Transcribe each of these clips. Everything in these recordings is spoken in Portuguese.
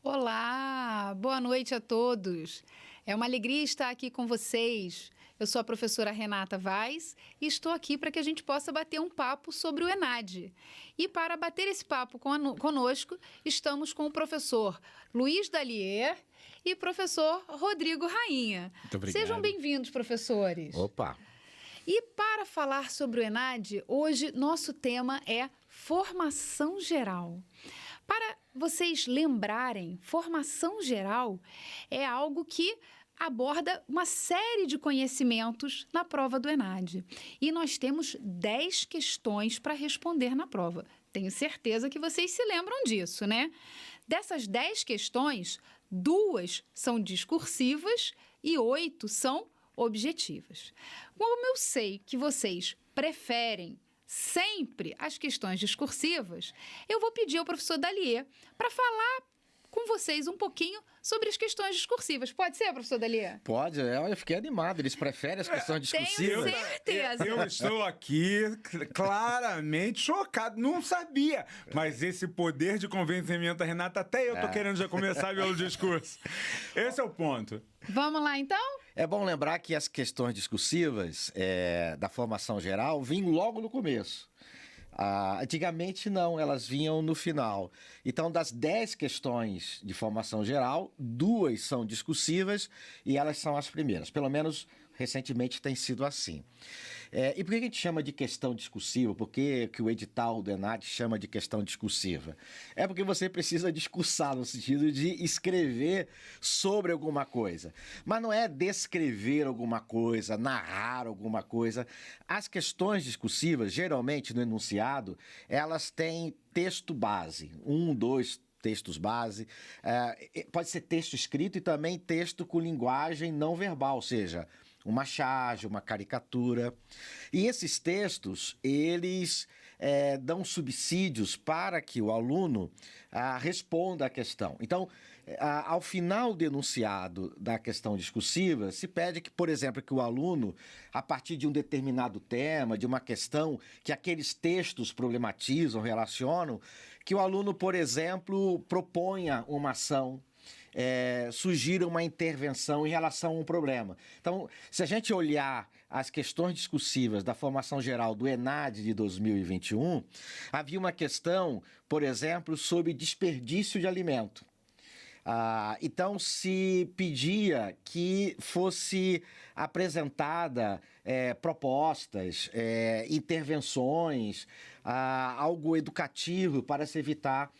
Olá, boa noite a todos. É uma alegria estar aqui com vocês. Eu sou a professora Renata Vaz e estou aqui para que a gente possa bater um papo sobre o ENAD. E para bater esse papo conosco, estamos com o professor Luiz Dallier e professor Rodrigo Rainha. Muito obrigado. Sejam bem-vindos, professores. Opa! E para falar sobre o ENAD, hoje nosso tema é formação geral. Para vocês lembrarem, formação geral é algo que aborda uma série de conhecimentos na prova do ENAD. E nós temos 10 questões para responder na prova. Tenho certeza que vocês se lembram disso, né? Dessas 10 questões, 2 são discursivas e 8 são objetivas. Como eu sei que vocês preferem sempre as questões discursivas, eu vou pedir ao professor Dallier para falar com vocês um pouquinho sobre as questões discursivas. Pode ser, professor Dallier? Pode, eu fiquei animado. Eles preferem as questões discursivas. Tenho certeza. Eu estou aqui claramente chocado. Não sabia. Mas esse poder de convencimento da Renata, até eu tô querendo já começar pelo discurso. Esse é o ponto. Vamos lá, então? É bom lembrar que as questões discursivas da formação geral vinham logo no começo. Antigamente não, elas vinham no final. Então, das 10 questões de formação geral, 2 são discursivas e elas são as primeiras. Pelo menos, recentemente tem sido assim. E por que a gente chama de questão discursiva? Por que o edital do ENAD chama de questão discursiva? É porque você precisa discursar, no sentido de escrever sobre alguma coisa. Mas não é descrever alguma coisa, narrar alguma coisa. As questões discursivas, geralmente no enunciado, elas têm texto base, 1, 2 textos base, pode ser texto escrito e também texto com linguagem não verbal, ou seja, uma charge, uma caricatura. E esses textos, eles dão subsídios para que o aluno responda a questão. Então, ao final do enunciado da questão discursiva, se pede que, por exemplo, que o aluno, a partir de um determinado tema, de uma questão que aqueles textos problematizam, relacionam, que o aluno, por exemplo, proponha uma ação, sugira uma intervenção em relação a um problema. Então, se a gente olhar as questões discursivas da formação geral do ENAD de 2021, havia uma questão, por exemplo, sobre desperdício de alimento. Então se pedia que fosse apresentada propostas, intervenções, algo educativo para se evitar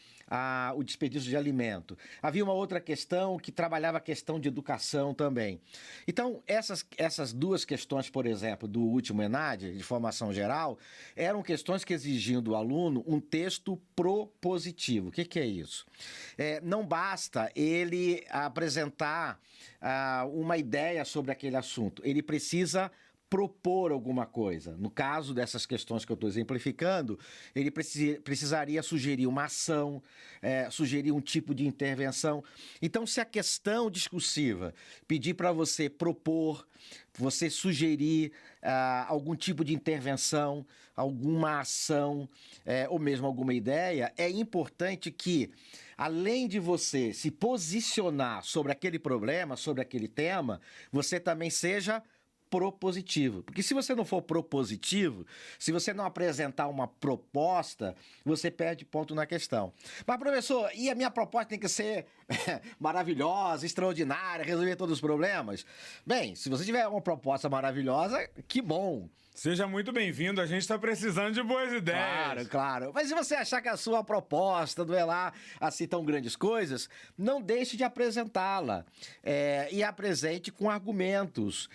o desperdício de alimento. Havia uma outra questão que trabalhava a questão de educação também. Então, essas 2 questões, por exemplo, do último ENAD, de formação geral, eram questões que exigiam do aluno um texto propositivo. O que é isso? Não basta ele apresentar uma ideia sobre aquele assunto. Ele precisa propor alguma coisa. No caso dessas questões que eu estou exemplificando, ele precisaria sugerir uma ação, sugerir um tipo de intervenção. Então, se a questão discursiva pedir para você propor, você sugerir algum tipo de intervenção, alguma ação, ou mesmo alguma ideia, é importante que, além de você se posicionar sobre aquele problema, sobre aquele tema, você também seja propositivo. Porque se você não for propositivo, se você não apresentar uma proposta, você perde ponto na questão. Mas, professor, e a minha proposta tem que ser maravilhosa, extraordinária, resolver todos os problemas? Bem, se você tiver uma proposta maravilhosa, que bom. Seja muito bem-vindo, a gente está precisando de boas ideias. Claro, claro. Mas se você achar que a sua proposta não é lá assim tão grandes coisas, não deixe de apresentá-la. E apresente com argumentos.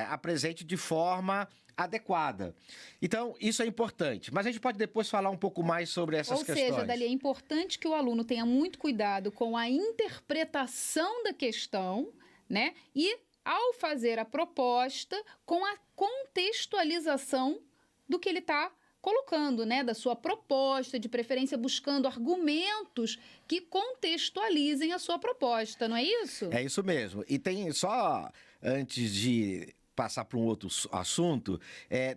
Apresente de forma adequada. Então, isso é importante. Mas a gente pode depois falar um pouco mais sobre essas questões. Ou seja, Dali, é importante que o aluno tenha muito cuidado com a interpretação da questão, né? E, ao fazer a proposta, com a contextualização do que ele está colocando, né? Da sua proposta, de preferência buscando argumentos que contextualizem a sua proposta, não é isso? É isso mesmo. E tem só, antes de passar para um outro assunto,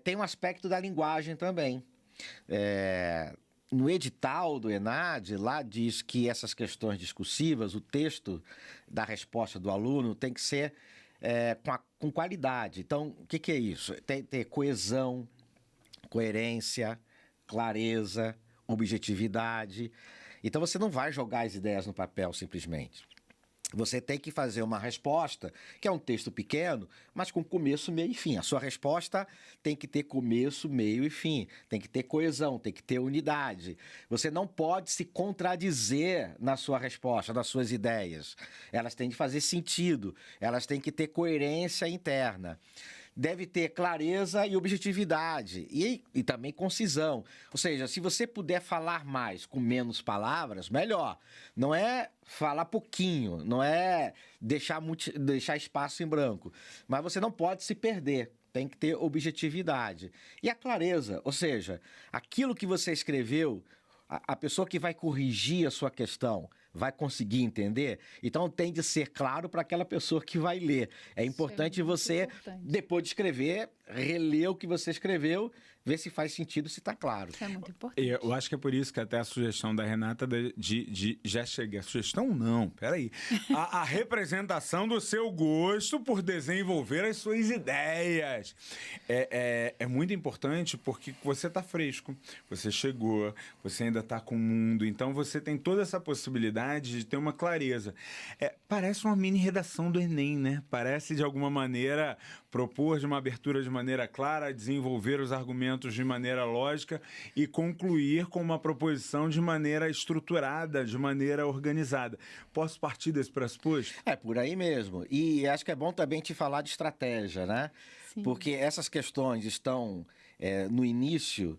tem um aspecto da linguagem também. no edital do ENAD, lá diz que essas questões discursivas, o texto da resposta do aluno tem que ser com qualidade. Então, o que é isso? Tem que ter coesão, coerência, clareza, objetividade. Então, você não vai jogar as ideias no papel simplesmente. Você tem que fazer uma resposta, que é um texto pequeno, mas com começo, meio e fim. A sua resposta tem que ter começo, meio e fim. Tem que ter coesão, tem que ter unidade. Você não pode se contradizer na sua resposta, nas suas ideias. Elas têm que fazer sentido, elas têm que ter coerência interna. Deve ter clareza e objetividade e também concisão. Ou seja, se você puder falar mais com menos palavras, melhor. Não é falar pouquinho, não é deixar espaço em branco. Mas você não pode se perder. Tem que ter objetividade. E a clareza, ou seja, aquilo que você escreveu, a pessoa que vai corrigir a sua questão vai conseguir entender? Então tem de ser claro para aquela pessoa que vai ler. É importante você, depois de escrever, reler o que você escreveu, ver se faz sentido, se está claro. Isso é muito importante. Eu acho que é por isso que até a sugestão da Renata de já cheguei. A sugestão não, peraí. A representação do seu gosto por desenvolver as suas ideias. É muito importante porque você está fresco, você chegou, você ainda está com o mundo, então você tem toda essa possibilidade de ter uma clareza. Parece uma mini redação do Enem, né? Parece, de alguma maneira, propor de uma abertura de maneira clara, desenvolver os argumentos de maneira lógica e concluir com uma proposição de maneira estruturada, de maneira organizada. Posso partir desse pressuposto? É por aí mesmo. E acho que é bom também te falar de estratégia, né? Sim. Porque essas questões estão no início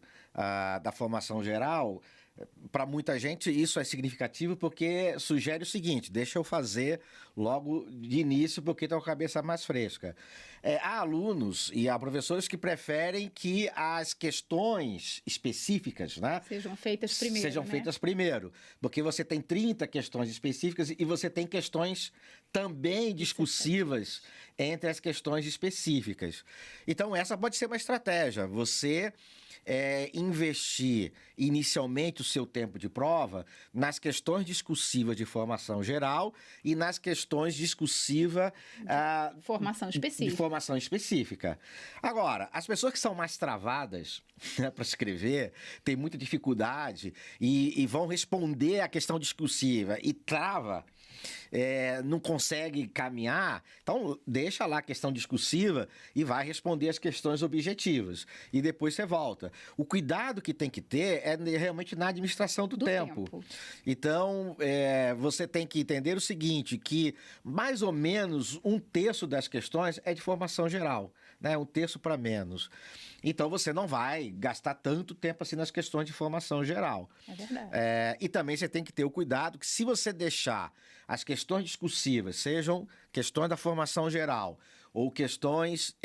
da formação geral. Para muita gente isso é significativo porque sugere o seguinte: deixa eu fazer logo de início porque estou com a cabeça mais fresca. Há alunos e há professores que preferem que as questões específicas, né, sejam feitas primeiro. Sejam feitas primeiro, porque você tem 30 questões específicas e você tem questões também discursivas entre as questões específicas. Então essa pode ser uma estratégia. Você investir inicialmente o seu tempo de prova nas questões discursivas de formação geral e nas questões discursivas de formação específica. De formação específica. Agora, as pessoas que são mais travadas, né, para escrever, têm muita dificuldade e vão responder à questão discursiva e trava, não consegue caminhar, então deixa lá a questão discursiva e vai responder as questões objetivas. E depois você volta. O cuidado que tem que ter é realmente na administração do tempo. Então, você tem que entender o seguinte, que mais ou menos 1/3 das questões é de formação geral, né? 1/3 para menos. Então, você não vai gastar tanto tempo assim nas questões de formação geral. É verdade. E também você tem que ter o cuidado que se você deixar as questões discursivas, sejam questões da formação geral ou questões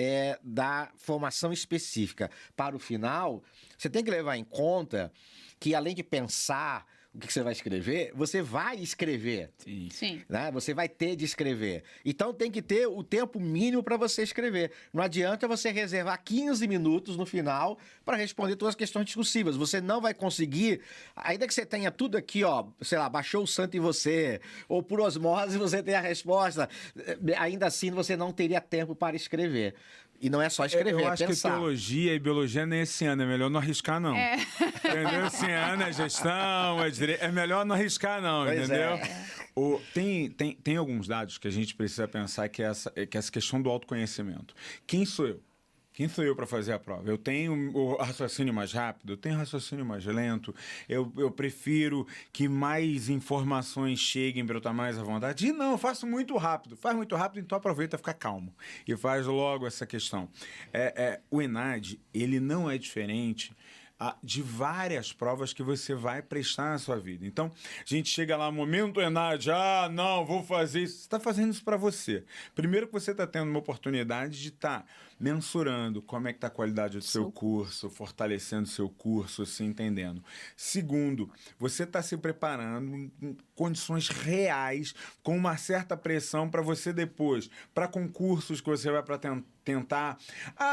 da formação específica para o final, você tem que levar em conta que, além de pensar o que você vai escrever, você vai escrever. Sim. Né? Você vai ter de escrever. Então tem que ter o tempo mínimo para você escrever. Não adianta você reservar 15 minutos no final para responder todas as questões discursivas. Você não vai conseguir, ainda que você tenha tudo aqui, ó, sei lá, baixou o santo em você, ou por osmose você tem a resposta, ainda assim você não teria tempo para escrever. E não é só escrever, eu acho pensar. Que teologia e biologia nem esse ano, é melhor não arriscar, não. Entendeu? Esse ano é gestão, é direito, é melhor não arriscar, não, pois entendeu? Tem alguns dados que a gente precisa pensar que é essa questão do autoconhecimento. Quem sou eu? Quem sou eu para fazer a prova? Eu tenho o raciocínio mais rápido? Eu tenho raciocínio mais lento? Eu prefiro que mais informações cheguem para eu estar mais à vontade? E não, eu faço muito rápido. Faz muito rápido, então aproveita, fica calmo. E faz logo essa questão. O ENAD, ele não é diferente de várias provas que você vai prestar na sua vida. Então, a gente chega lá, momento ENAD, não, vou fazer isso. Você está fazendo isso para você. Primeiro que você está tendo uma oportunidade de estar mensurando como é que está a qualidade do seu curso, fortalecendo o seu curso, se entendendo. Segundo, você está se preparando em condições reais, com uma certa pressão para você depois, para concursos que você vai tentar...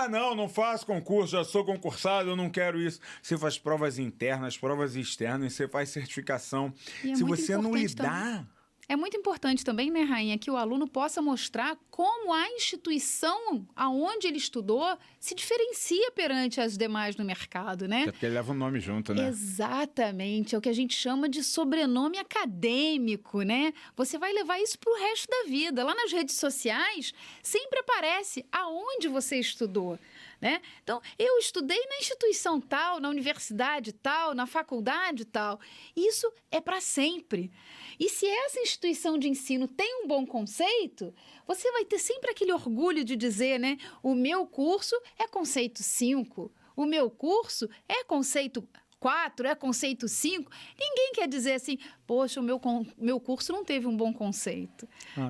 não faço concurso, já sou concursado, eu não quero isso. Você faz provas internas, provas externas, você faz certificação. Se você não lidar... É muito importante também, né, Rainha, que o aluno possa mostrar como a instituição aonde ele estudou se diferencia perante as demais no mercado, né? É porque ele leva o nome junto, né? Exatamente, é o que a gente chama de sobrenome acadêmico, né? Você vai levar isso para o resto da vida. Lá nas redes sociais, sempre aparece aonde você estudou. Né? Então, eu estudei na instituição tal, na universidade tal, na faculdade tal. Isso é para sempre. E se essa instituição de ensino tem um bom conceito, você vai ter sempre aquele orgulho de dizer, né? O meu curso é conceito 5, o meu curso é conceito 4, é conceito 5. Ninguém quer dizer assim, poxa, o meu curso não teve um bom conceito.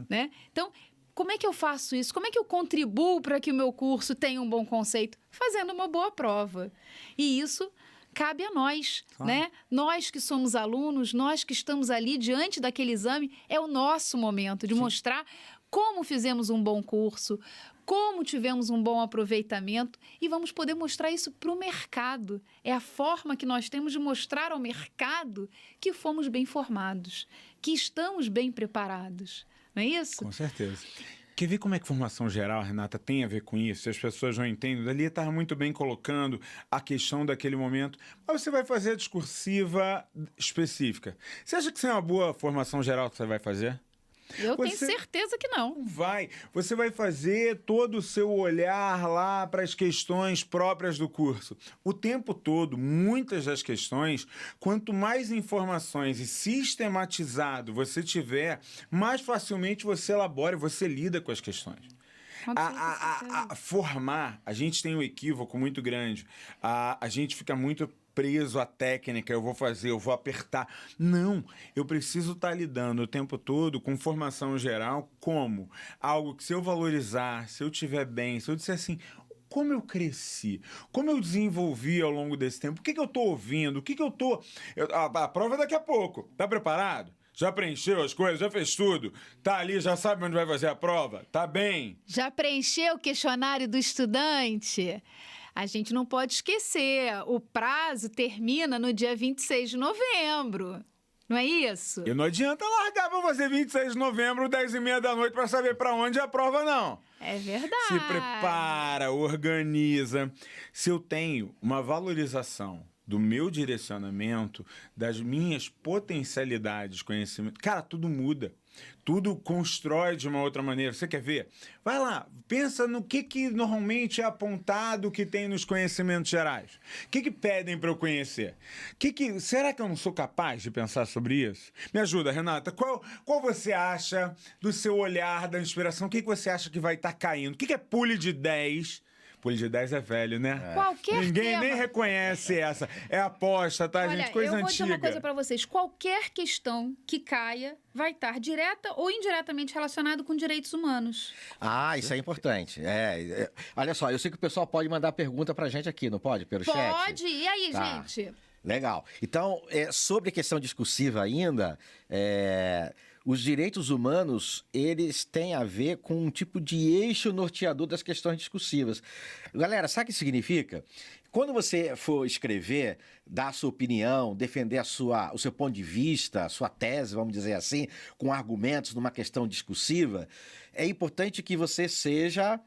Né? Então, como é que eu faço isso? Como é que eu contribuo para que o meu curso tenha um bom conceito? Fazendo uma boa prova. E isso cabe a nós, né? Nós que somos alunos, nós que estamos ali diante daquele exame, é o nosso momento de mostrar como fizemos um bom curso, como tivemos um bom aproveitamento e vamos poder mostrar isso para o mercado. É a forma que nós temos de mostrar ao mercado que fomos bem formados, que estamos bem preparados. Não é isso? Com certeza. Quer ver como é que formação geral, Renata, tem a ver com isso? Se as pessoas não entendem, dali estava muito bem colocando a questão daquele momento, mas você vai fazer a discursiva específica. Você acha que isso é uma boa formação geral que você vai fazer? Eu tenho certeza que não. Vai. Você vai fazer todo o seu olhar lá para as questões próprias do curso. O tempo todo, muitas das questões, quanto mais informações e sistematizado você tiver, mais facilmente você elabora e você lida com as questões. Formar, a gente tem um equívoco muito grande. A gente fica muito preso à técnica, eu vou fazer, eu vou apertar. Não, eu preciso estar lidando o tempo todo com formação geral como algo que se eu valorizar, se eu estiver bem, se eu disser assim, como eu cresci, como eu desenvolvi ao longo desse tempo, o que eu estou ouvindo, o que eu estou... A prova é daqui a pouco, tá preparado? Já preencheu as coisas, já fez tudo, tá ali, já sabe onde vai fazer a prova, tá bem? Já preencheu o questionário do estudante? A gente não pode esquecer, o prazo termina no dia 26 de novembro. Não é isso? E não adianta largar pra você 26 de novembro, 10h30 da noite, pra saber pra onde é a prova, não. É verdade. Se prepara, organiza. Se eu tenho uma valorização do meu direcionamento, das minhas potencialidades, conhecimento, cara, tudo muda. Tudo constrói de uma outra maneira. Você quer ver? Vai lá, pensa no que normalmente é apontado que tem nos conhecimentos gerais. O que pedem para eu conhecer? Será que eu não sou capaz de pensar sobre isso? Me ajuda, Renata. Qual você acha do seu olhar, da inspiração? O que você acha que vai estar caindo? O que é pule de 10? Pule de 10 é velho, né? Qualquer Ninguém tema. Nem reconhece essa. É aposta, tá, Olha, gente? Coisa antiga. Eu vou dizer uma coisa para vocês. Qualquer questão que caia vai estar direta ou indiretamente relacionado com direitos humanos. Isso é importante. Olha só, eu sei que o pessoal pode mandar pergunta pra gente aqui, não pode? Pelo chat? Pode. E aí, gente? Legal. Então, sobre a questão discursiva ainda, os direitos humanos, eles têm a ver com um tipo de eixo norteador das questões discursivas. Galera, sabe o que significa? Quando você for escrever, dar a sua opinião, defender o seu ponto de vista, a sua tese, vamos dizer assim, com argumentos numa questão discursiva, é importante que você seja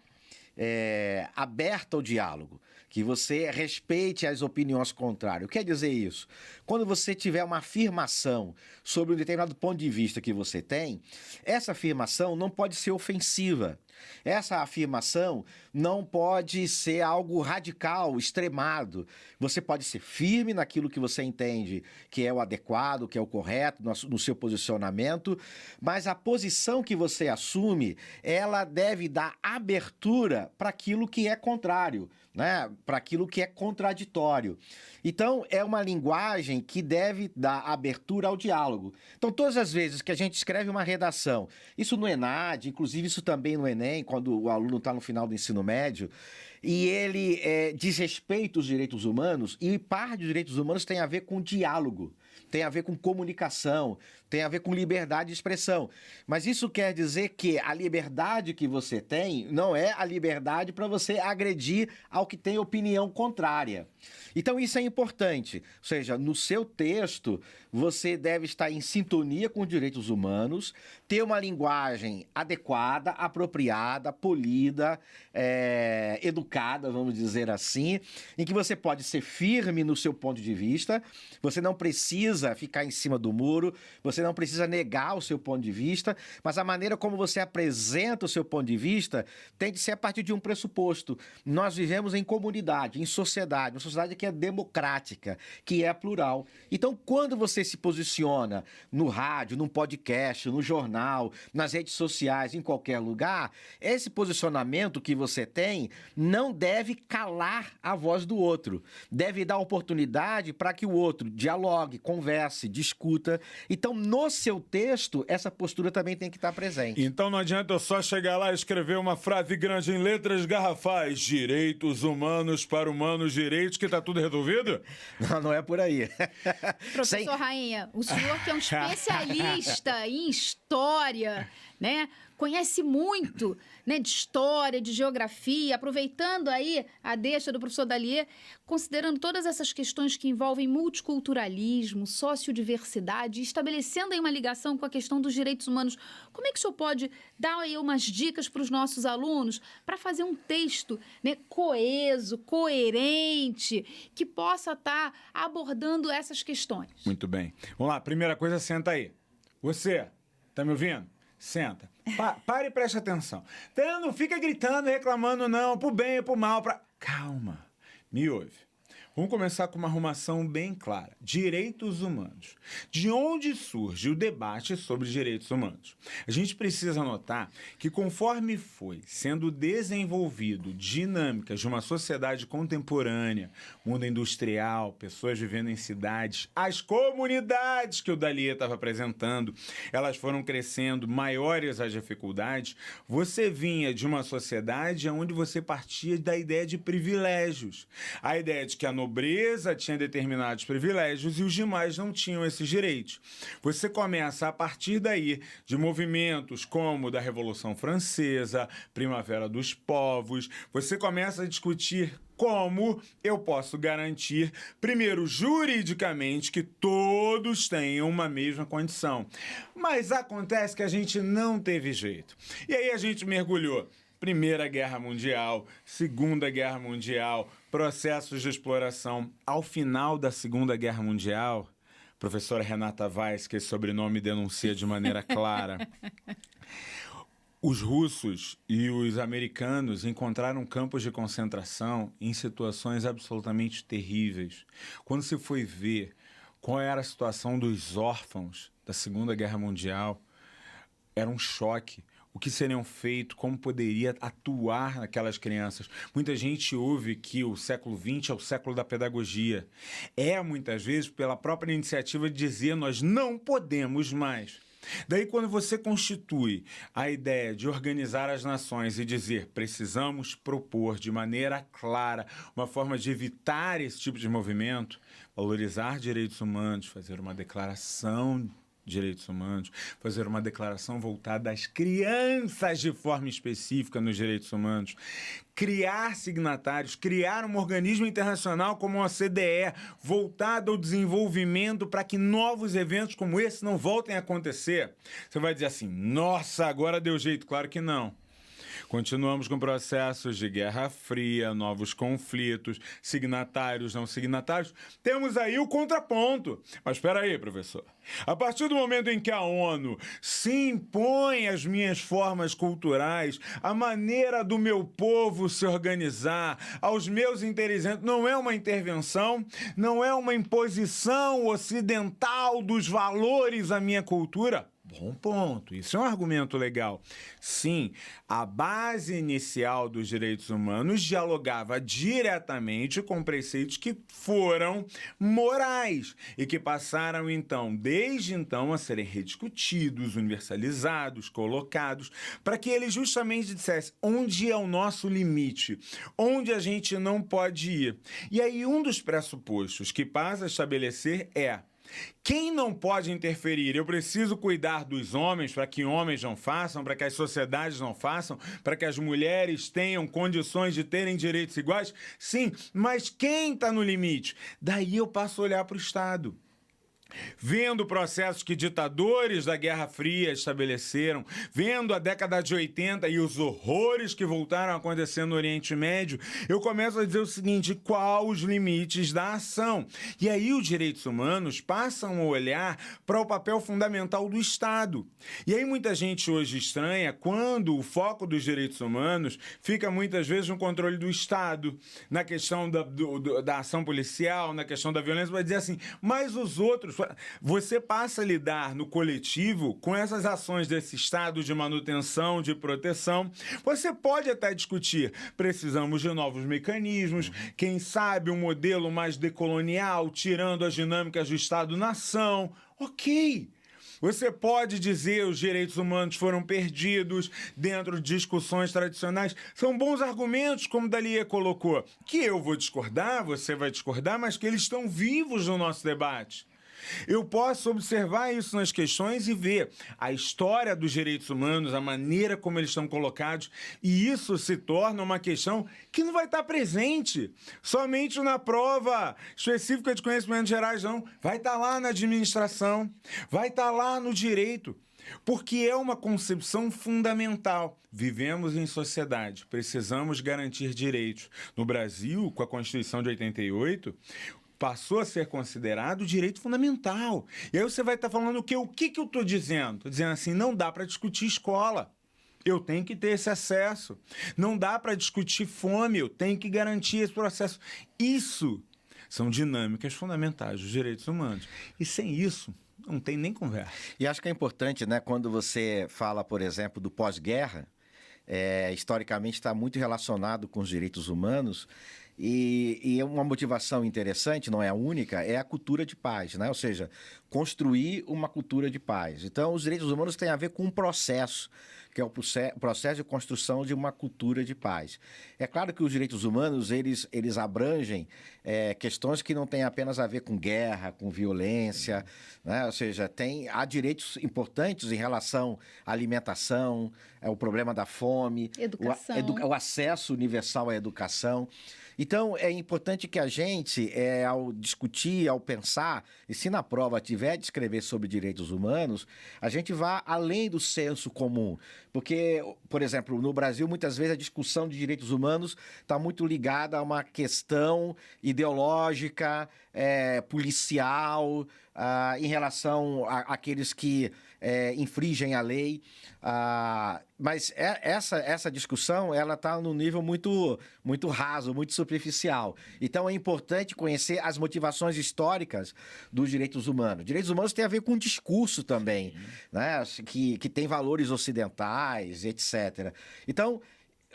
aberto ao diálogo, que você respeite as opiniões contrárias. O que quer dizer isso? Quando você tiver uma afirmação sobre um determinado ponto de vista que você tem, essa afirmação não pode ser ofensiva. Essa afirmação não pode ser algo radical, extremado. Você pode ser firme naquilo que você entende que é o adequado, que é o correto, no seu posicionamento, mas a posição que você assume, ela deve dar abertura para aquilo que é contrário, né? Para aquilo que é contraditório. Então, é uma linguagem que deve dar abertura ao diálogo. Então, todas as vezes que a gente escreve uma redação, isso no ENAD, inclusive isso também no Enem, quando o aluno está no final do ensino médio, e ele desrespeita os direitos humanos, e parte dos direitos humanos tem a ver com diálogo. tem a ver com comunicação, tem a ver com liberdade de expressão. Mas isso quer dizer que a liberdade que você tem não é a liberdade para você agredir ao que tem opinião contrária. Então isso é importante. Ou seja, no seu texto, você deve estar em sintonia com os direitos humanos, ter uma linguagem adequada, apropriada, polida, educada, vamos dizer assim, em que você pode ser firme no seu ponto de vista, você não precisa ficar em cima do muro, você não precisa negar o seu ponto de vista, mas a maneira como você apresenta o seu ponto de vista tem de ser a partir de um pressuposto. Nós vivemos em comunidade, em sociedade, uma sociedade que é democrática, que é plural. Então, quando você se posiciona no rádio, num podcast, no jornal, nas redes sociais, em qualquer lugar, esse posicionamento que você tem não deve calar a voz do outro. Deve dar oportunidade para que o outro dialogue, converse, discuta. Então, no seu texto, essa postura também tem que estar presente. Então não adianta eu só chegar lá e escrever uma frase grande em letras garrafais: direitos humanos para humanos direitos, que tá tudo resolvido? Não é por aí. Professor Rainha, o senhor que é um especialista em história, né? Conhece muito, né, de história, de geografia, aproveitando aí a deixa do professor Dallier, considerando todas essas questões que envolvem multiculturalismo, sociodiversidade, estabelecendo aí uma ligação com a questão dos direitos humanos. Como é que o senhor pode dar aí umas dicas para os nossos alunos para fazer um texto, né, coeso, coerente, que possa estar abordando essas questões? Muito bem. Vamos lá, primeira coisa, senta aí. Você, tá me ouvindo? Senta. Pare e preste atenção. Então, não fica gritando, reclamando, não, pro bem ou pro mal. Calma. Me ouve. Vamos começar com uma arrumação bem clara. Direitos humanos. De onde surge o debate sobre direitos humanos? A gente precisa notar que conforme foi sendo desenvolvido dinâmicas de uma sociedade contemporânea, mundo industrial, pessoas vivendo em cidades, as comunidades que o Dallier estava apresentando, elas foram crescendo, maiores as dificuldades, você vinha de uma sociedade onde você partia da ideia de privilégios. A ideia de que a nobreza tinha determinados privilégios e os demais não tinham esses direitos. Você começa, a partir daí, de movimentos como da Revolução Francesa, Primavera dos Povos, você começa a discutir como eu posso garantir, primeiro, juridicamente, que todos tenham uma mesma condição. Mas acontece que a gente não teve jeito. E aí a gente mergulhou. Primeira Guerra Mundial, Segunda Guerra Mundial, processos de exploração. Ao final da Segunda Guerra Mundial, professora Renata Weiss, que esse sobrenome denuncia de maneira clara, os russos e os americanos encontraram campos de concentração em situações absolutamente terríveis. Quando se foi ver qual era a situação dos órfãos da Segunda Guerra Mundial, era um choque. O que seriam feito, como poderia atuar naquelas crianças. Muita gente ouve que o século XX é o século da pedagogia. É, muitas vezes, pela própria iniciativa de dizer nós não podemos mais. Daí, quando você constitui a ideia de organizar as nações e dizer precisamos propor de maneira clara uma forma de evitar esse tipo de movimento, valorizar direitos humanos, fazer uma declaração direitos humanos, fazer uma declaração voltada às crianças de forma específica nos direitos humanos, criar signatários, criar um organismo internacional como a OCDE, voltado ao desenvolvimento para que novos eventos como esse não voltem a acontecer. Você vai dizer assim, nossa, agora deu jeito. Claro que não. Continuamos com processos de Guerra Fria, novos conflitos, signatários, não signatários. Temos aí o contraponto. Mas espera aí, professor. A partir do momento em que a ONU se impõe as minhas formas culturais, a maneira do meu povo se organizar, aos meus interesses, não é uma intervenção, não é uma imposição ocidental dos valores à minha cultura? Bom ponto, isso é um argumento legal. Sim, a base inicial dos direitos humanos dialogava diretamente com preceitos que foram morais e que passaram, desde então, a serem rediscutidos, universalizados, colocados, para que ele justamente dissesse onde é o nosso limite, onde a gente não pode ir. E aí um dos pressupostos que passa a estabelecer é Quem não pode interferir? Eu preciso cuidar dos homens para que homens não façam, para que as sociedades não façam, para que as mulheres tenham condições de terem direitos iguais? Sim, mas quem está no limite? Daí eu passo a olhar para o Estado. Vendo processos que ditadores da Guerra Fria estabeleceram, vendo a década de 80 e os horrores que voltaram a acontecer no Oriente Médio, eu começo a dizer o seguinte: quais os limites da ação? E aí os direitos humanos passam a olhar para o papel fundamental do Estado. E aí muita gente hoje estranha quando o foco dos direitos humanos fica muitas vezes no controle do Estado, na questão da ação policial, na questão da violência, vai dizer assim, mas os outros... Você passa a lidar no coletivo com essas ações desse estado de manutenção, de proteção. Você pode até discutir, precisamos de novos mecanismos, quem sabe um modelo mais decolonial, tirando as dinâmicas do Estado-nação. Ok. Você pode dizer os direitos humanos foram perdidos dentro de discussões tradicionais. São bons argumentos, como Dalia colocou, que eu vou discordar, você vai discordar, mas que eles estão vivos no nosso debate. Eu posso observar isso nas questões e ver a história dos direitos humanos, a maneira como eles estão colocados, e isso se torna uma questão que não vai estar presente somente na prova específica de conhecimentos gerais, não. Vai estar lá na administração, vai estar lá no direito, porque é uma concepção fundamental. Vivemos em sociedade, precisamos garantir direitos. No Brasil, com a Constituição de 88... passou a ser considerado direito fundamental. E aí você vai estar falando o quê? O que eu estou dizendo? Estou dizendo assim, não dá para discutir escola. Eu tenho que ter esse acesso. Não dá para discutir fome, eu tenho que garantir esse processo. Isso são dinâmicas fundamentais dos direitos humanos. E sem isso, não tem nem conversa. E acho que é importante, né, quando você fala, por exemplo, do pós-guerra, historicamente está muito relacionado com os direitos humanos. E uma motivação interessante, não é a única, é a cultura de paz, né? Ou seja, construir uma cultura de paz. Então, os direitos humanos têm a ver com um processo, que é o processo de construção de uma cultura de paz. É claro que os direitos humanos, eles abrangem questões que não têm apenas a ver com guerra, com violência, né? Ou seja, há direitos importantes em relação à alimentação, o problema da fome, o acesso universal à educação. Então, é importante que a gente, ao discutir, ao pensar, e se na prova tiver de escrever sobre direitos humanos, a gente vá além do senso comum. Porque, por exemplo, no Brasil, muitas vezes a discussão de direitos humanos está muito ligada a uma questão ideológica, policial, em relação àqueles que infringem a lei. Mas essa discussão ela está num nível muito, muito raso, muito superficial. Então é importante conhecer as motivações históricas dos direitos humanos. Direitos humanos têm a ver com discurso também, né? que tem valores ocidentais, etc. Então,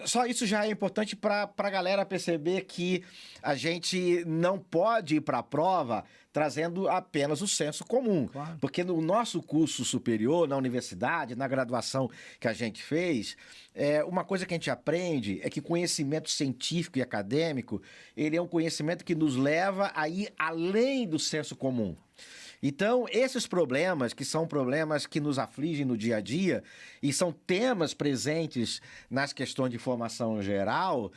só isso já é importante para a galera perceber que a gente não pode ir para a prova trazendo apenas o senso comum. Claro. Porque no nosso curso superior, na universidade, na graduação que a gente fez, uma coisa que a gente aprende é que conhecimento científico e acadêmico, ele é um conhecimento que nos leva a ir além do senso comum. Então, esses problemas, que são problemas que nos afligem no dia a dia e são temas presentes nas questões de formação geral,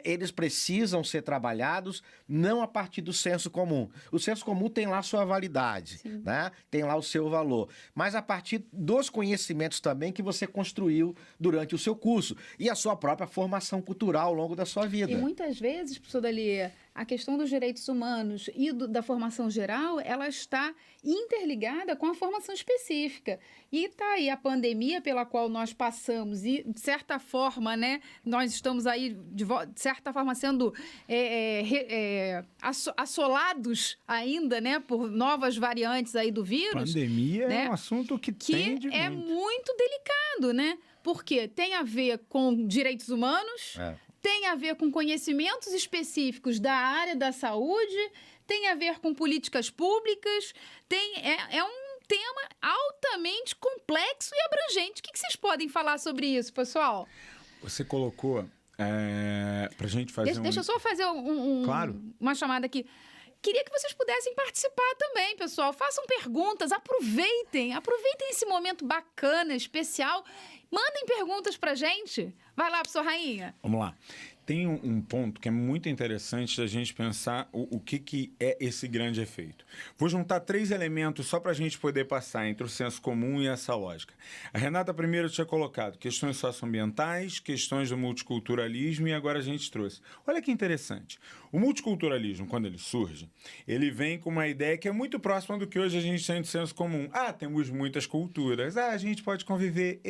eles precisam ser trabalhados não a partir do senso comum. O senso comum tem lá sua validade, né? Tem lá o seu valor, mas a partir dos conhecimentos também que você construiu durante o seu curso e a sua própria formação cultural ao longo da sua vida. E muitas vezes, professor Dalia, a questão dos direitos humanos e da formação geral, ela está interligada com a formação específica. E está aí a pandemia pela qual nós passamos e, de certa forma, né, nós estamos aí, de certa forma, sendo assolados ainda, né, por novas variantes aí do vírus. Pandemia, né, é um assunto que tem de é muito delicado, né? Porque tem a ver com direitos humanos... Tem a ver com conhecimentos específicos da área da saúde, tem a ver com políticas públicas, é um tema altamente complexo e abrangente. O que vocês podem falar sobre isso, pessoal? Você colocou para a gente fazer Deixa eu só fazer Claro. uma chamada aqui. queria que vocês pudessem participar também, pessoal. Façam perguntas, aproveitem esse momento bacana, especial. Mandem perguntas pra gente. Vai lá, professor Rainha. Vamos lá. Tem um ponto que é muito interessante da gente pensar o que é esse grande efeito. Vou juntar 3 elementos só para a gente poder passar entre o senso comum e essa lógica. A Renata primeiro tinha colocado questões socioambientais, questões do multiculturalismo e agora a gente trouxe. Olha que interessante. O multiculturalismo, quando ele surge, ele vem com uma ideia que é muito próxima do que hoje a gente tem de senso comum. Temos muitas culturas. A gente pode conviver.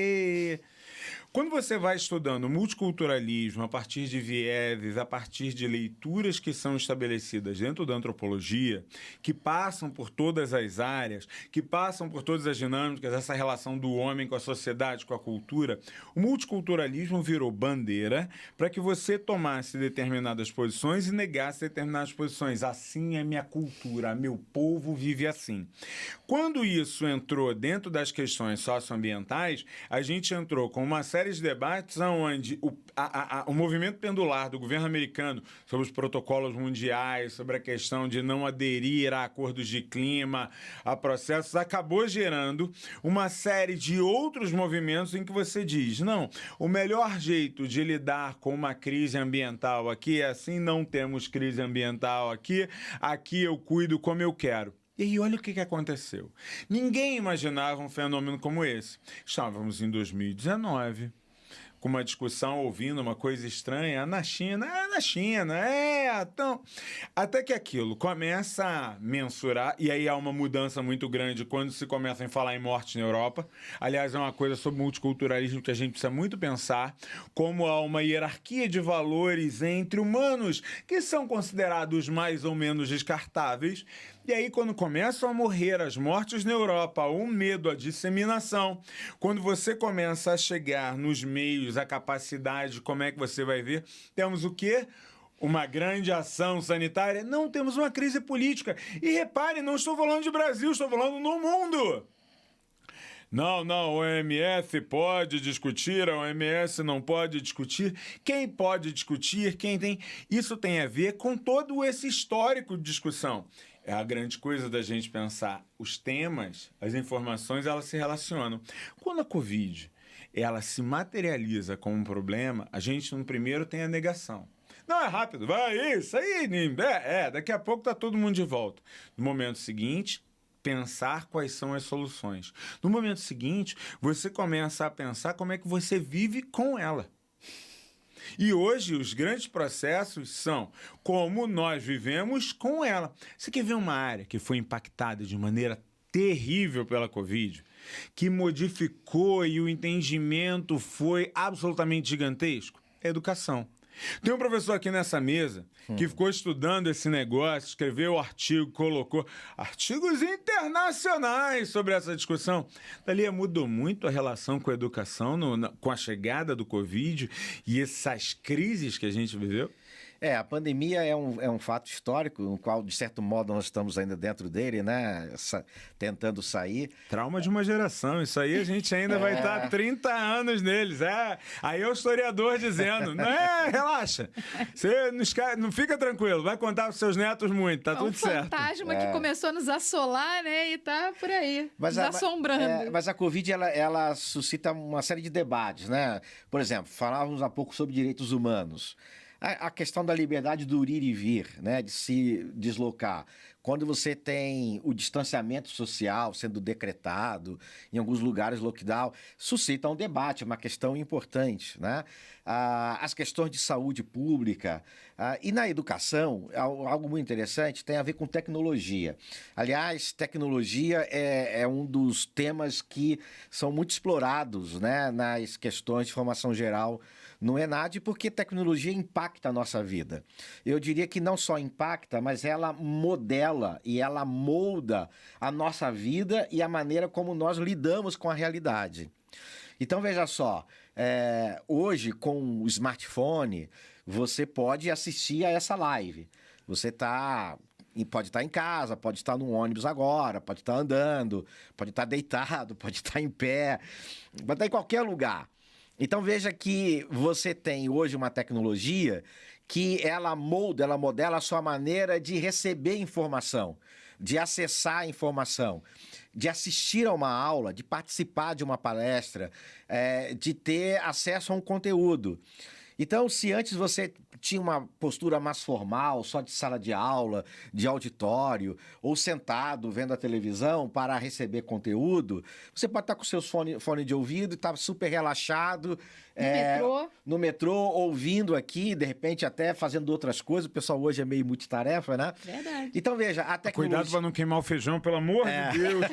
Quando você vai estudando multiculturalismo a partir de vieses, a partir de leituras que são estabelecidas dentro da antropologia, que passam por todas as áreas, que passam por todas as dinâmicas, essa relação do homem com a sociedade, com a cultura, o multiculturalismo virou bandeira para que você tomasse determinadas posições e negasse determinadas posições. Assim é minha cultura, meu povo vive assim. Quando isso entrou dentro das questões socioambientais, a gente entrou com uma série de debates onde o movimento pendular do governo americano sobre os protocolos mundiais, sobre a questão de não aderir a acordos de clima, a processos, acabou gerando uma série de outros movimentos em que você diz, não, o melhor jeito de lidar com uma crise ambiental aqui é assim, não temos crise ambiental aqui eu cuido como eu quero. E aí, olha o que aconteceu. Ninguém imaginava um fenômeno como esse. Estávamos em 2019, com uma discussão, ouvindo uma coisa estranha, na China, então... Até que aquilo começa a mensurar, e aí há uma mudança muito grande quando se começa a falar em morte na Europa. Aliás, é uma coisa sobre multiculturalismo que a gente precisa muito pensar, como há uma hierarquia de valores entre humanos que são considerados mais ou menos descartáveis. E aí, quando começam a morrer as mortes na Europa, o medo, a disseminação, quando você começa a chegar nos meios, a capacidade, como é que você vai ver, temos o quê? Uma grande ação sanitária? Não, temos uma crise política. E repare, não estou falando de Brasil, estou falando no mundo. Não, a OMS pode discutir, a OMS não pode discutir. Quem pode discutir, quem tem... Isso tem a ver com todo esse histórico de discussão. É a grande coisa da gente pensar. Os temas, as informações, elas se relacionam. Quando a Covid ela se materializa como um problema, a gente, no primeiro, tem a negação. Não, é rápido, vai, isso aí, daqui a pouco tá todo mundo de volta. No momento seguinte, pensar quais são as soluções. No momento seguinte, você começa a pensar como é que você vive com ela. E hoje os grandes processos são como nós vivemos com ela. Você quer ver uma área que foi impactada de maneira terrível pela Covid, que modificou e o entendimento foi absolutamente gigantesco? É a educação. Tem um professor aqui nessa mesa que ficou estudando esse negócio, escreveu artigo, colocou artigos internacionais sobre essa discussão. Dali mudou muito a relação com a educação, com a chegada do Covid e essas crises que a gente viveu. A pandemia é um fato histórico, no qual, de certo modo, nós estamos ainda dentro dele, né? Tentando sair. Trauma de uma geração, isso aí a gente ainda vai estar 30 anos neles. Aí é o historiador dizendo, relaxa, você não fica tranquilo, vai contar para os seus netos muito, tá tudo certo. É um fantasma que começou a nos assolar, né? E tá por aí, nos assombrando. Mas a Covid, ela suscita uma série de debates, né? Por exemplo, falávamos há pouco sobre direitos humanos. A questão da liberdade do ir e vir, né, de se deslocar. Quando você tem o distanciamento social sendo decretado, em alguns lugares lockdown, suscita um debate, uma questão importante, né? As questões de saúde pública e na educação, algo muito interessante, tem a ver com tecnologia. Aliás, tecnologia é um dos temas que são muito explorados, né, nas questões de formação geral no ENAD, porque tecnologia impacta a nossa vida. Eu diria que não só impacta, mas ela modela e ela molda a nossa vida e a maneira como nós lidamos com a realidade. Então, veja só, hoje com o smartphone, você pode assistir a essa live. Você pode estar em casa, pode estar no ônibus agora, pode estar andando, pode estar deitado, pode estar em pé, pode estar em qualquer lugar. Então veja que você tem hoje uma tecnologia que ela molda, ela modela a sua maneira de receber informação, de acessar a informação, de assistir a uma aula, de participar de uma palestra, de ter acesso a um conteúdo. Então, se antes você tinha uma postura mais formal, só de sala de aula, de auditório, ou sentado vendo a televisão para receber conteúdo, você pode estar com seus fone de ouvido e estar super relaxado. No metrô, ouvindo aqui, de repente até fazendo outras coisas. O pessoal hoje é meio multitarefa, né? Verdade. Então, veja, a tecnologia... Cuidado para não queimar o feijão, pelo amor de Deus.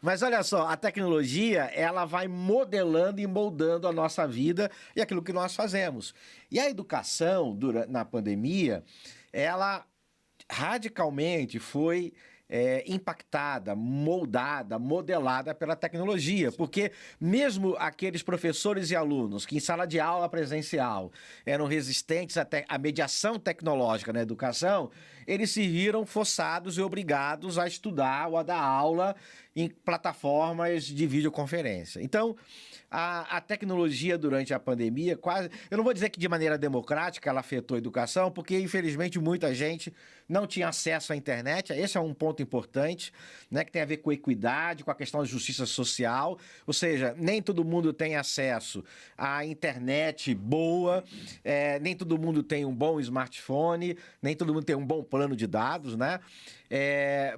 Mas olha só, a tecnologia, ela vai modelando e moldando a nossa vida e aquilo que nós fazemos. E a educação, na pandemia, ela radicalmente foi impactada, moldada, modelada pela tecnologia, porque mesmo aqueles professores e alunos que em sala de aula presencial eram resistentes à mediação tecnológica na educação, eles se viram forçados e obrigados a estudar ou a dar aula em plataformas de videoconferência. Então, a tecnologia durante a pandemia quase... Eu não vou dizer que de maneira democrática ela afetou a educação, porque, infelizmente, muita gente não tinha acesso à internet. Esse é um ponto importante, né, que tem a ver com equidade, com a questão da justiça social. Ou seja, nem todo mundo tem acesso à internet boa, nem todo mundo tem um bom smartphone, nem todo mundo tem um bom plano de dados, né?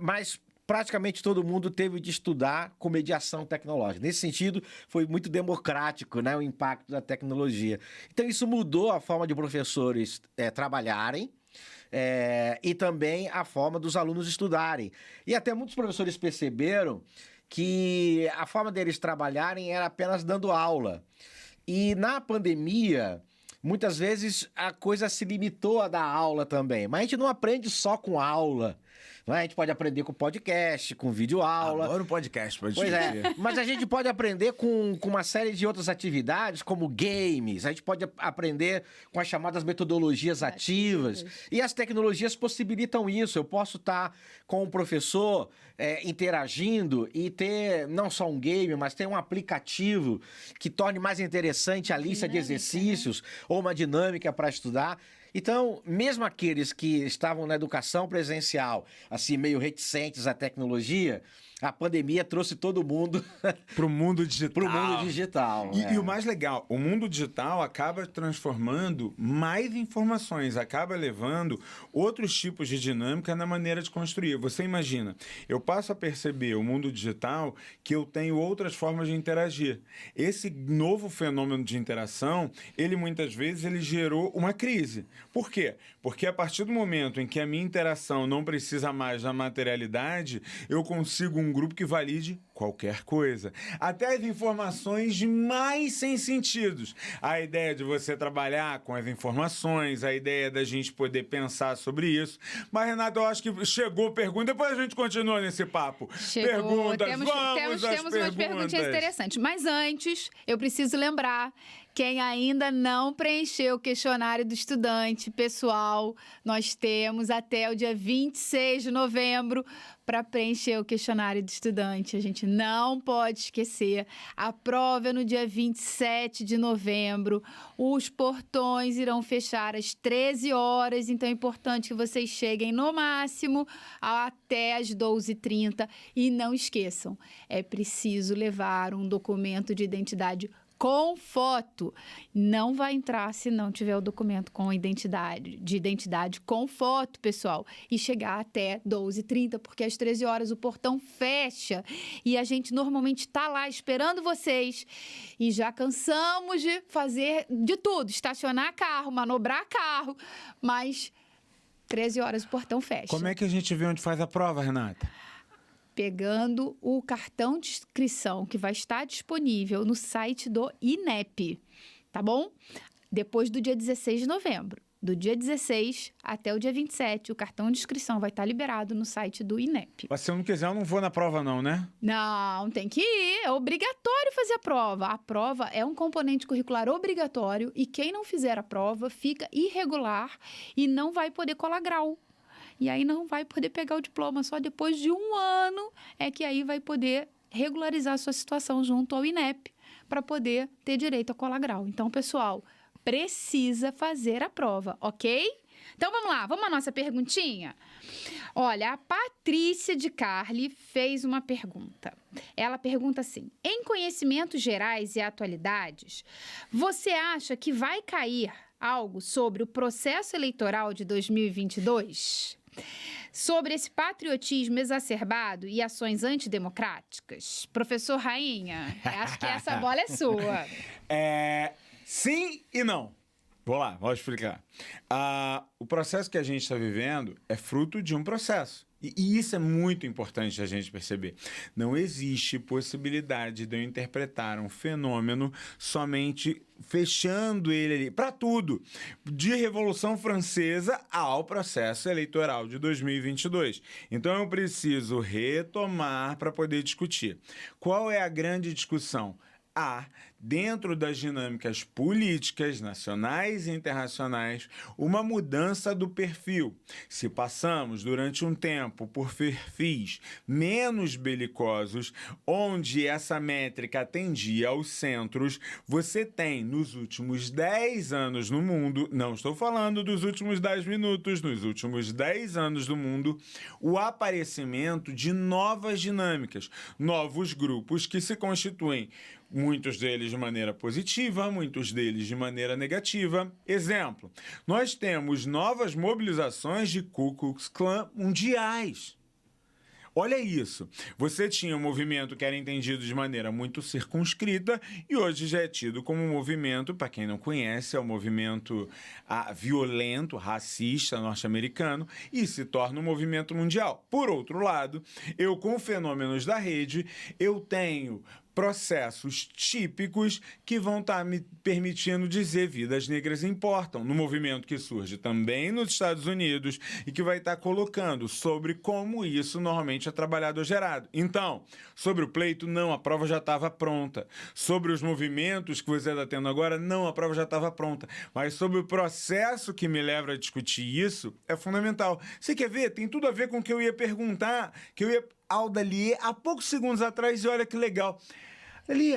Mas praticamente todo mundo teve de estudar com mediação tecnológica. Nesse sentido, foi muito democrático, né, o impacto da tecnologia. Então, isso mudou a forma de professores trabalharem, e também a forma dos alunos estudarem. E até muitos professores perceberam que a forma deles trabalharem era apenas dando aula. E na pandemia, muitas vezes a coisa se limitou a dar aula também. Mas a gente não aprende só com aula. A gente pode aprender com podcast, com videoaula. Adoro podcast, pode Pois mas a gente pode aprender com uma série de outras atividades, como games. A gente pode aprender com as chamadas metodologias ativas. E as tecnologias possibilitam isso. Eu posso estar com o professor interagindo e ter não só um game, mas ter um aplicativo que torne mais interessante a lista de exercícios, né? Ou uma dinâmica para estudar. Então, mesmo aqueles que estavam na educação presencial, assim, meio reticentes à tecnologia, a pandemia trouxe todo mundo para o mundo digital. Para o mundo digital. E o mais legal, o mundo digital acaba transformando mais informações, acaba levando outros tipos de dinâmica na maneira de construir. Você imagina, eu passo a perceber o mundo digital que eu tenho outras formas de interagir. Esse novo fenômeno de interação, ele muitas vezes ele gerou uma crise. Por quê? Porque a partir do momento em que a minha interação não precisa mais da materialidade, eu consigo um grupo que valide qualquer coisa. Até as informações mais sem sentidos. A ideia de você trabalhar com as informações, a ideia da gente poder pensar sobre isso. Mas, Renato, eu acho que chegou pergunta, depois a gente continua nesse papo. Chegou. Perguntas, temos umas perguntinhas interessantes. Mas antes, eu preciso lembrar, quem ainda não preencheu o questionário do estudante, pessoal, nós temos até o dia 26 de novembro para preencher o questionário do estudante. A gente não pode esquecer. A prova é no dia 27 de novembro. Os portões irão fechar às 13 horas, então é importante que vocês cheguem no máximo até às 12h30. E não esqueçam, é preciso levar um documento de identidade com foto. Não vai entrar se não tiver o documento com identidade com foto, pessoal. E chegar até 12h30, porque às 13 horas o portão fecha. E a gente normalmente está lá esperando vocês. E já cansamos de fazer de tudo. Estacionar carro, manobrar carro. Mas 13 horas o portão fecha. Como é que a gente vê onde faz a prova, Renata? Pegando o cartão de inscrição que vai estar disponível no site do INEP, tá bom? Depois do dia 16 de novembro. Do dia 16 até o dia 27, o cartão de inscrição vai estar liberado no site do INEP. Mas se eu não quiser, eu não vou na prova não, né? Não, tem que ir. É obrigatório fazer a prova. A prova é um componente curricular obrigatório e quem não fizer a prova fica irregular e não vai poder colar grau. E aí não vai poder pegar o diploma. Só depois de 1 ano é que aí vai poder regularizar a sua situação junto ao INEP para poder ter direito a colar grau. Então, pessoal, precisa fazer a prova, ok? Então vamos lá, vamos à nossa perguntinha? Olha, a Patrícia de Carli fez uma pergunta. Ela pergunta assim: em conhecimentos gerais e atualidades, você acha que vai cair algo sobre o processo eleitoral de 2022? Sobre esse patriotismo exacerbado e ações antidemocráticas? Professor Rainha, acho que essa bola é sua. Sim e não. Vou explicar. O processo que a gente está vivendo é fruto de um processo. E isso é muito importante a gente perceber. Não existe possibilidade de eu interpretar um fenômeno somente fechando ele ali para tudo, de Revolução Francesa ao processo eleitoral de 2022. Então eu preciso retomar para poder discutir. Qual é a grande discussão? Dentro das dinâmicas políticas nacionais e internacionais, uma mudança do perfil. Se passamos durante um tempo por perfis menos belicosos, onde essa métrica atendia aos centros, você tem nos últimos 10 anos no mundo, não estou falando dos últimos 10 minutos, nos últimos 10 anos do mundo, o aparecimento de novas dinâmicas, novos grupos que se constituem, muitos deles de maneira positiva, muitos deles de maneira negativa. Exemplo, nós temos novas mobilizações de Ku Klux Klan mundiais. Olha isso. Você tinha um movimento que era entendido de maneira muito circunscrita e hoje já é tido como um movimento, para quem não conhece, é um movimento violento, racista, norte-americano e se torna um movimento mundial. Por outro lado, eu com fenômenos da rede, eu tenho processos típicos que vão estar me permitindo dizer vidas negras importam, no movimento que surge também nos Estados Unidos e que vai estar colocando sobre como isso normalmente é trabalhado ou gerado. Então, sobre o pleito, não, a prova já estava pronta. Sobre os movimentos que você está tendo agora, não, a prova já estava pronta. Mas sobre o processo que me leva a discutir isso, é fundamental. Você quer ver? Tem tudo a ver com o que eu ia perguntar, que eu ia ao Dali há poucos segundos atrás, e olha que legal. Dali,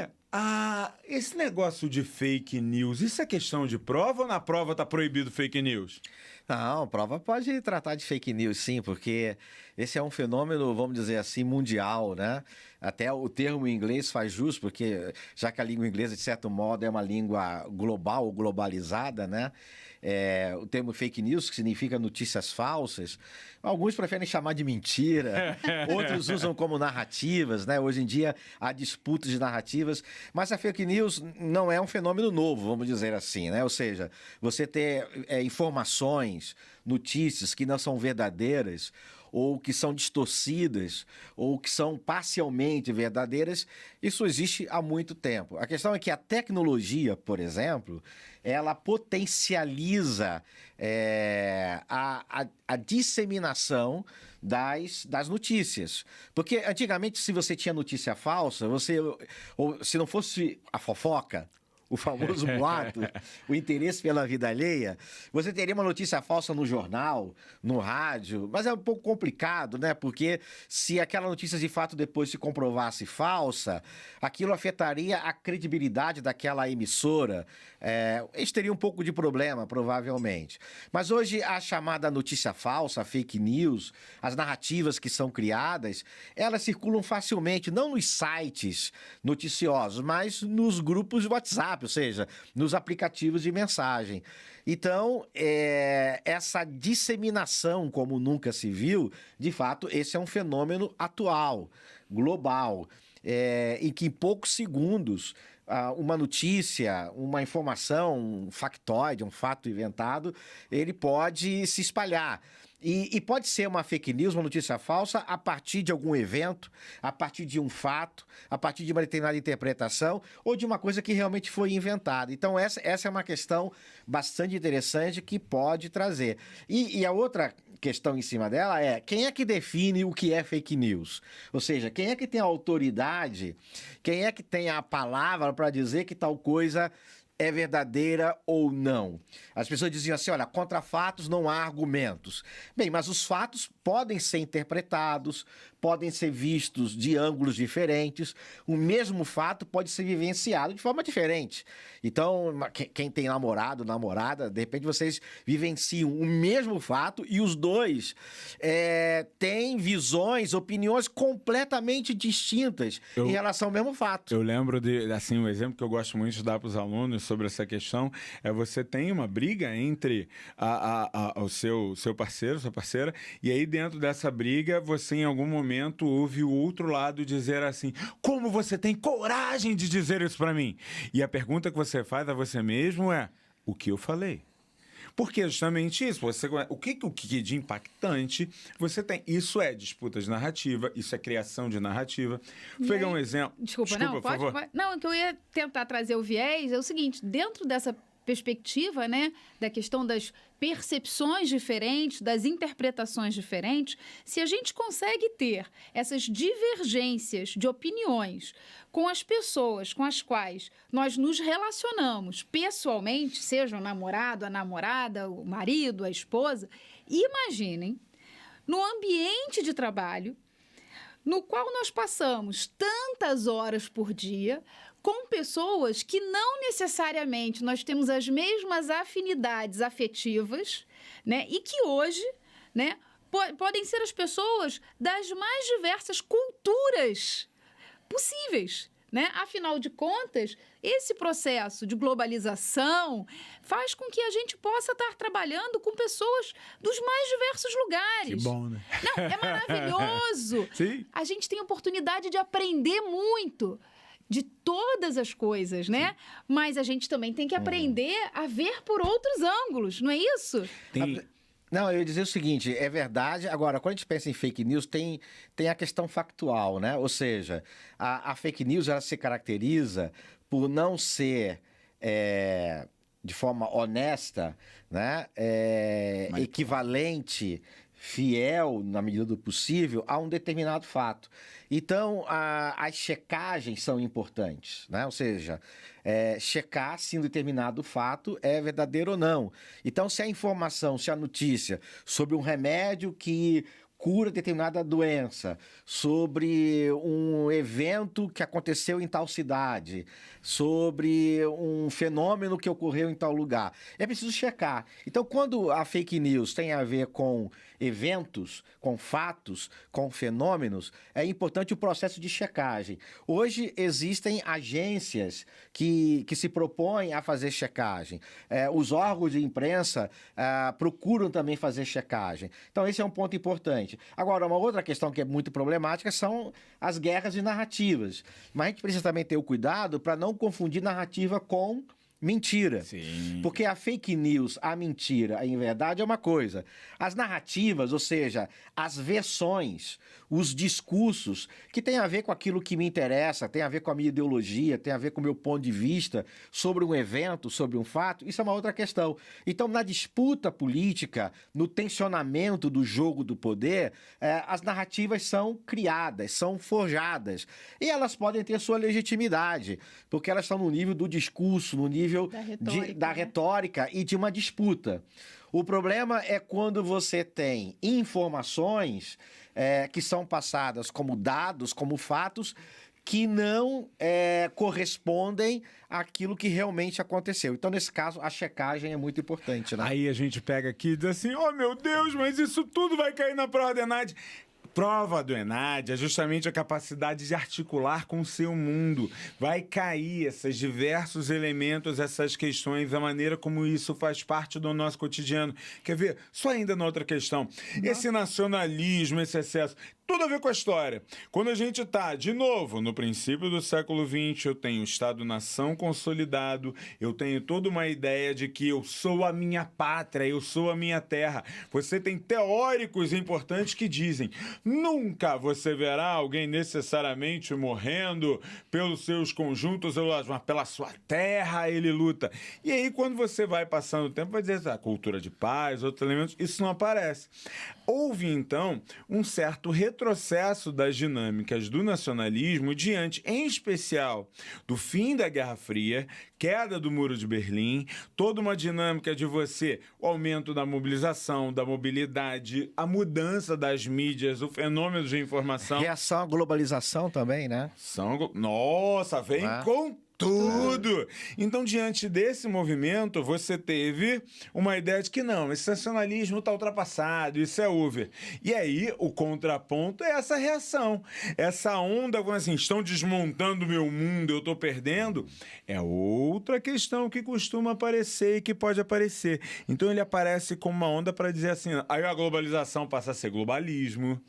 esse negócio de fake news, isso é questão de prova ou na prova está proibido fake news? Não, prova pode tratar de fake news, sim, porque esse é um fenômeno, vamos dizer assim, mundial, né? Até o termo em inglês faz jus, porque já que a língua inglesa, de certo modo, é uma língua global ou globalizada, né? O termo fake news, que significa notícias falsas, alguns preferem chamar de mentira, outros usam como narrativas, né? Hoje em dia há disputas de narrativas, mas a fake news não é um fenômeno novo, vamos dizer assim, né? Ou seja, você ter informações, notícias que não são verdadeiras, ou que são distorcidas, ou que são parcialmente verdadeiras, isso existe há muito tempo. A questão é que a tecnologia, por exemplo, ela potencializa a disseminação das notícias. Porque antigamente, se você tinha notícia falsa, ou se não fosse a fofoca, o famoso boato, o interesse pela vida alheia, você teria uma notícia falsa no jornal, no rádio, mas é um pouco complicado, né? Porque se aquela notícia de fato depois se comprovasse falsa, aquilo afetaria a credibilidade daquela emissora. Eles teriam um pouco de problema, provavelmente. Mas hoje a chamada notícia falsa, a fake news, as narrativas que são criadas, elas circulam facilmente, não nos sites noticiosos, mas nos grupos de WhatsApp, ou seja, nos aplicativos de mensagem. Então, essa disseminação, como nunca se viu, de fato, esse é um fenômeno atual, global, em que em poucos segundos uma notícia, uma informação, um factoide, um fato inventado, ele pode se espalhar. E pode ser uma fake news, uma notícia falsa, a partir de algum evento, a partir de um fato, a partir de uma determinada interpretação ou de uma coisa que realmente foi inventada. Então, essa é uma questão bastante interessante que pode trazer. E a outra questão em cima dela é: quem é que define o que é fake news? Ou seja, quem é que tem a autoridade, quem é que tem a palavra para dizer que tal coisa é verdadeira ou não? As pessoas diziam assim: olha, contra fatos não há argumentos. Bem, mas os fatos podem ser interpretados, podem ser vistos de ângulos diferentes, o mesmo fato pode ser vivenciado de forma diferente. Então, quem tem namorado, namorada, de repente vocês vivenciam o mesmo fato e os dois têm visões, opiniões completamente distintas em relação ao mesmo fato. Eu lembro de, assim, um exemplo que eu gosto muito de dar para os alunos sobre essa questão é você tem uma briga entre o seu parceiro, sua parceira, e aí dentro dessa briga você em algum momento ouve o outro lado dizer assim, como você tem coragem de dizer isso para mim? E a pergunta que você faz a você mesmo é, o que eu falei? Porque justamente isso, o que de impactante você tem? Isso é disputa de narrativa, isso é criação de narrativa. Vou pegar um exemplo. Desculpa, não, por favor. Não, o que eu ia tentar trazer o viés é o seguinte, dentro dessa perspectiva, né, da questão das percepções diferentes, das interpretações diferentes, se a gente consegue ter essas divergências de opiniões com as pessoas com as quais nós nos relacionamos pessoalmente, seja o namorado, a namorada, o marido, a esposa, imaginem, no ambiente de trabalho, no qual nós passamos tantas horas por dia com pessoas que não necessariamente nós temos as mesmas afinidades afetivas, né? E que hoje, né, podem ser as pessoas das mais diversas culturas possíveis, né? Afinal de contas, esse processo de globalização faz com que a gente possa estar trabalhando com pessoas dos mais diversos lugares. Que bom, né? Não, é maravilhoso. Sim. A gente tem a oportunidade de aprender muito de todas as coisas, né? Mas a gente também tem que aprender a ver por outros ângulos, não é isso? Não, eu ia dizer o seguinte, é verdade. Agora, quando a gente pensa em fake news, tem a questão factual, né? Ou seja, a fake news, ela se caracteriza por não ser, de forma honesta, né? Equivalente, fiel, na medida do possível, a um determinado fato. Então, as checagens são importantes, né? Ou seja, checar se um determinado fato é verdadeiro ou não. Então, se a informação, se a notícia sobre um remédio que cura determinada doença, sobre um evento que aconteceu em tal cidade, sobre um fenômeno que ocorreu em tal lugar. É preciso checar. Então, quando a fake news tem a ver com eventos, com fatos, com fenômenos, é importante o processo de checagem. Hoje existem agências que se propõem a fazer checagem. Os órgãos de imprensa procuram também fazer checagem. Então, esse é um ponto importante. Agora, uma outra questão que é muito problemática são as guerras de narrativas. Mas a gente precisa também ter o cuidado para não confundir narrativa com mentira. Sim. Porque a fake news, a mentira, a inverdade é uma coisa. As narrativas, ou seja, as versões, os discursos, que tem a ver com aquilo que me interessa, tem a ver com a minha ideologia, tem a ver com o meu ponto de vista sobre um evento, sobre um fato, isso é uma outra questão. Então, na disputa política, no tensionamento do jogo do poder, as narrativas são criadas, são forjadas. E elas podem ter sua legitimidade, porque elas estão no nível do discurso, no nível da retórica e de uma disputa. O problema é quando você tem informações que são passadas como dados, como fatos, que não correspondem àquilo que realmente aconteceu. Então, nesse caso, a checagem é muito importante, né? Aí a gente pega aqui e diz assim, oh meu Deus, mas isso tudo vai cair na prova do ENAD. Prova do ENAD é justamente a capacidade de articular com o seu mundo. Vai cair esses diversos elementos, essas questões, a maneira como isso faz parte do nosso cotidiano. Quer ver? Só ainda na outra questão. Esse nacionalismo, esse excesso, tudo a ver com a história. Quando a gente está, de novo, no princípio do século XX, eu tenho o Estado-nação consolidado, eu tenho toda uma ideia de que eu sou a minha pátria, eu sou a minha terra. Você tem teóricos importantes que dizem, nunca você verá alguém necessariamente morrendo pelos seus conjuntos, mas pela sua terra ele luta. E aí, quando você vai passando o tempo, vai dizer, a cultura de paz, outros elementos, isso não aparece. Houve, então, um certo retrocesso das dinâmicas do nacionalismo diante, em especial, do fim da Guerra Fria, queda do Muro de Berlim, toda uma dinâmica de o aumento da mobilização, da mobilidade, a mudança das mídias, o fenômeno de informação. Reação à globalização também, né? Nossa, vem com tudo! Então, diante desse movimento, você teve uma ideia de que não, esse nacionalismo está ultrapassado, isso é over. E aí, o contraponto é essa reação. Essa onda, como assim, estão desmontando o meu mundo, eu estou perdendo, é outra questão que costuma aparecer e que pode aparecer. Então, ele aparece como uma onda para dizer assim, aí a globalização passa a ser globalismo,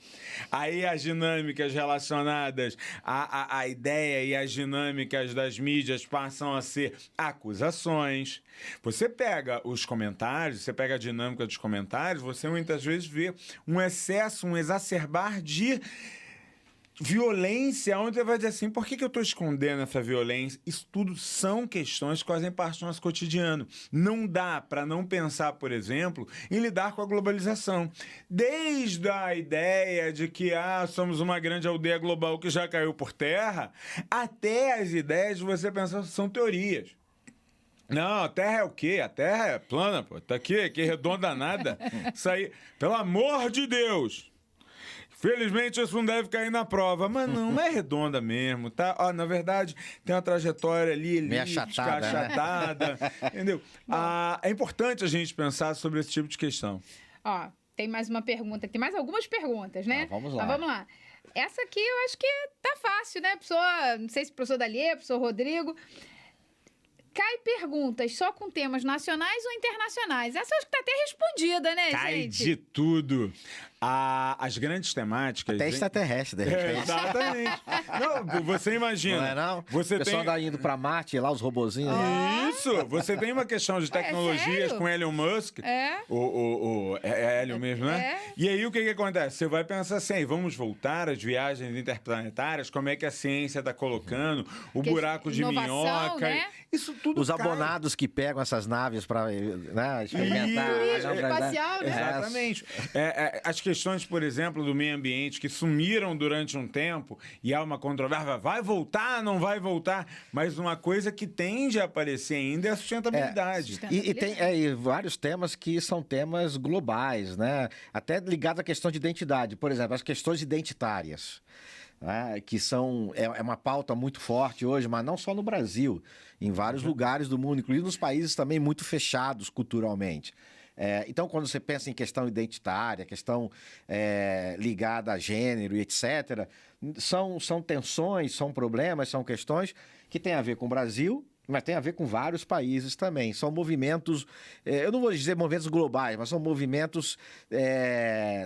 aí as dinâmicas relacionadas à ideia e as dinâmicas das mídias passam a ser acusações. Você pega os comentários, você pega a dinâmica dos comentários, você muitas vezes vê um excesso, um exacerbar de violência, onde você vai dizer assim, por que eu estou escondendo essa violência? Isso tudo são questões que fazem parte do nosso cotidiano. Não dá para não pensar, por exemplo, em lidar com a globalização. Desde a ideia de que somos uma grande aldeia global que já caiu por terra, até as ideias de você pensar que são teorias. Não, a Terra é o quê? A Terra é plana, pô. Tá aqui redonda nada. Isso aí, pelo amor de Deus! Felizmente isso não deve cair na prova, mas não é redonda mesmo, tá? Na verdade, tem uma trajetória ali meio achatada, né? Entendeu? É importante a gente pensar sobre esse tipo de questão. Tem mais uma pergunta, tem mais algumas perguntas, né? Vamos lá. Mas vamos lá. Essa aqui eu acho que tá fácil, né? Não sei se o professor Daliê, professor Rodrigo... Cai perguntas só com temas nacionais ou internacionais? Essa eu acho que tá até respondida, né, Cai gente? de tudo. As grandes temáticas... Até extraterrestre, de repente. Exatamente. Não, você imagina. Não é não? Você o pessoal tá indo pra Marte, lá os robozinhos. Isso! Você tem uma questão de tecnologias sério? com Elon Musk. É Elon mesmo, né? E aí o que acontece? Você vai pensar assim, vamos voltar às viagens interplanetárias, como é que a ciência está colocando, o buraco de inovação, minhoca. né? Isso tudo Os abonados que pegam essas naves para experimentar. Turismo espacial, né? Exatamente. As questões, por exemplo, do meio ambiente que sumiram durante um tempo e há uma controvérsia, vai voltar, não vai voltar, mas uma coisa que tende a aparecer ainda é a sustentabilidade. E tem vários temas que são temas globais, né? Até ligados à questão de identidade. Por exemplo, as questões identitárias. Né? Que é uma pauta muito forte hoje, mas não só no Brasil, em vários lugares do mundo, incluindo nos países também muito fechados culturalmente. Então, quando você pensa em questão identitária, questão ligada a gênero e etc., são tensões, são problemas, são questões que têm a ver com o Brasil, mas tem a ver com vários países também. São movimentos, eu não vou dizer movimentos globais, mas são movimentos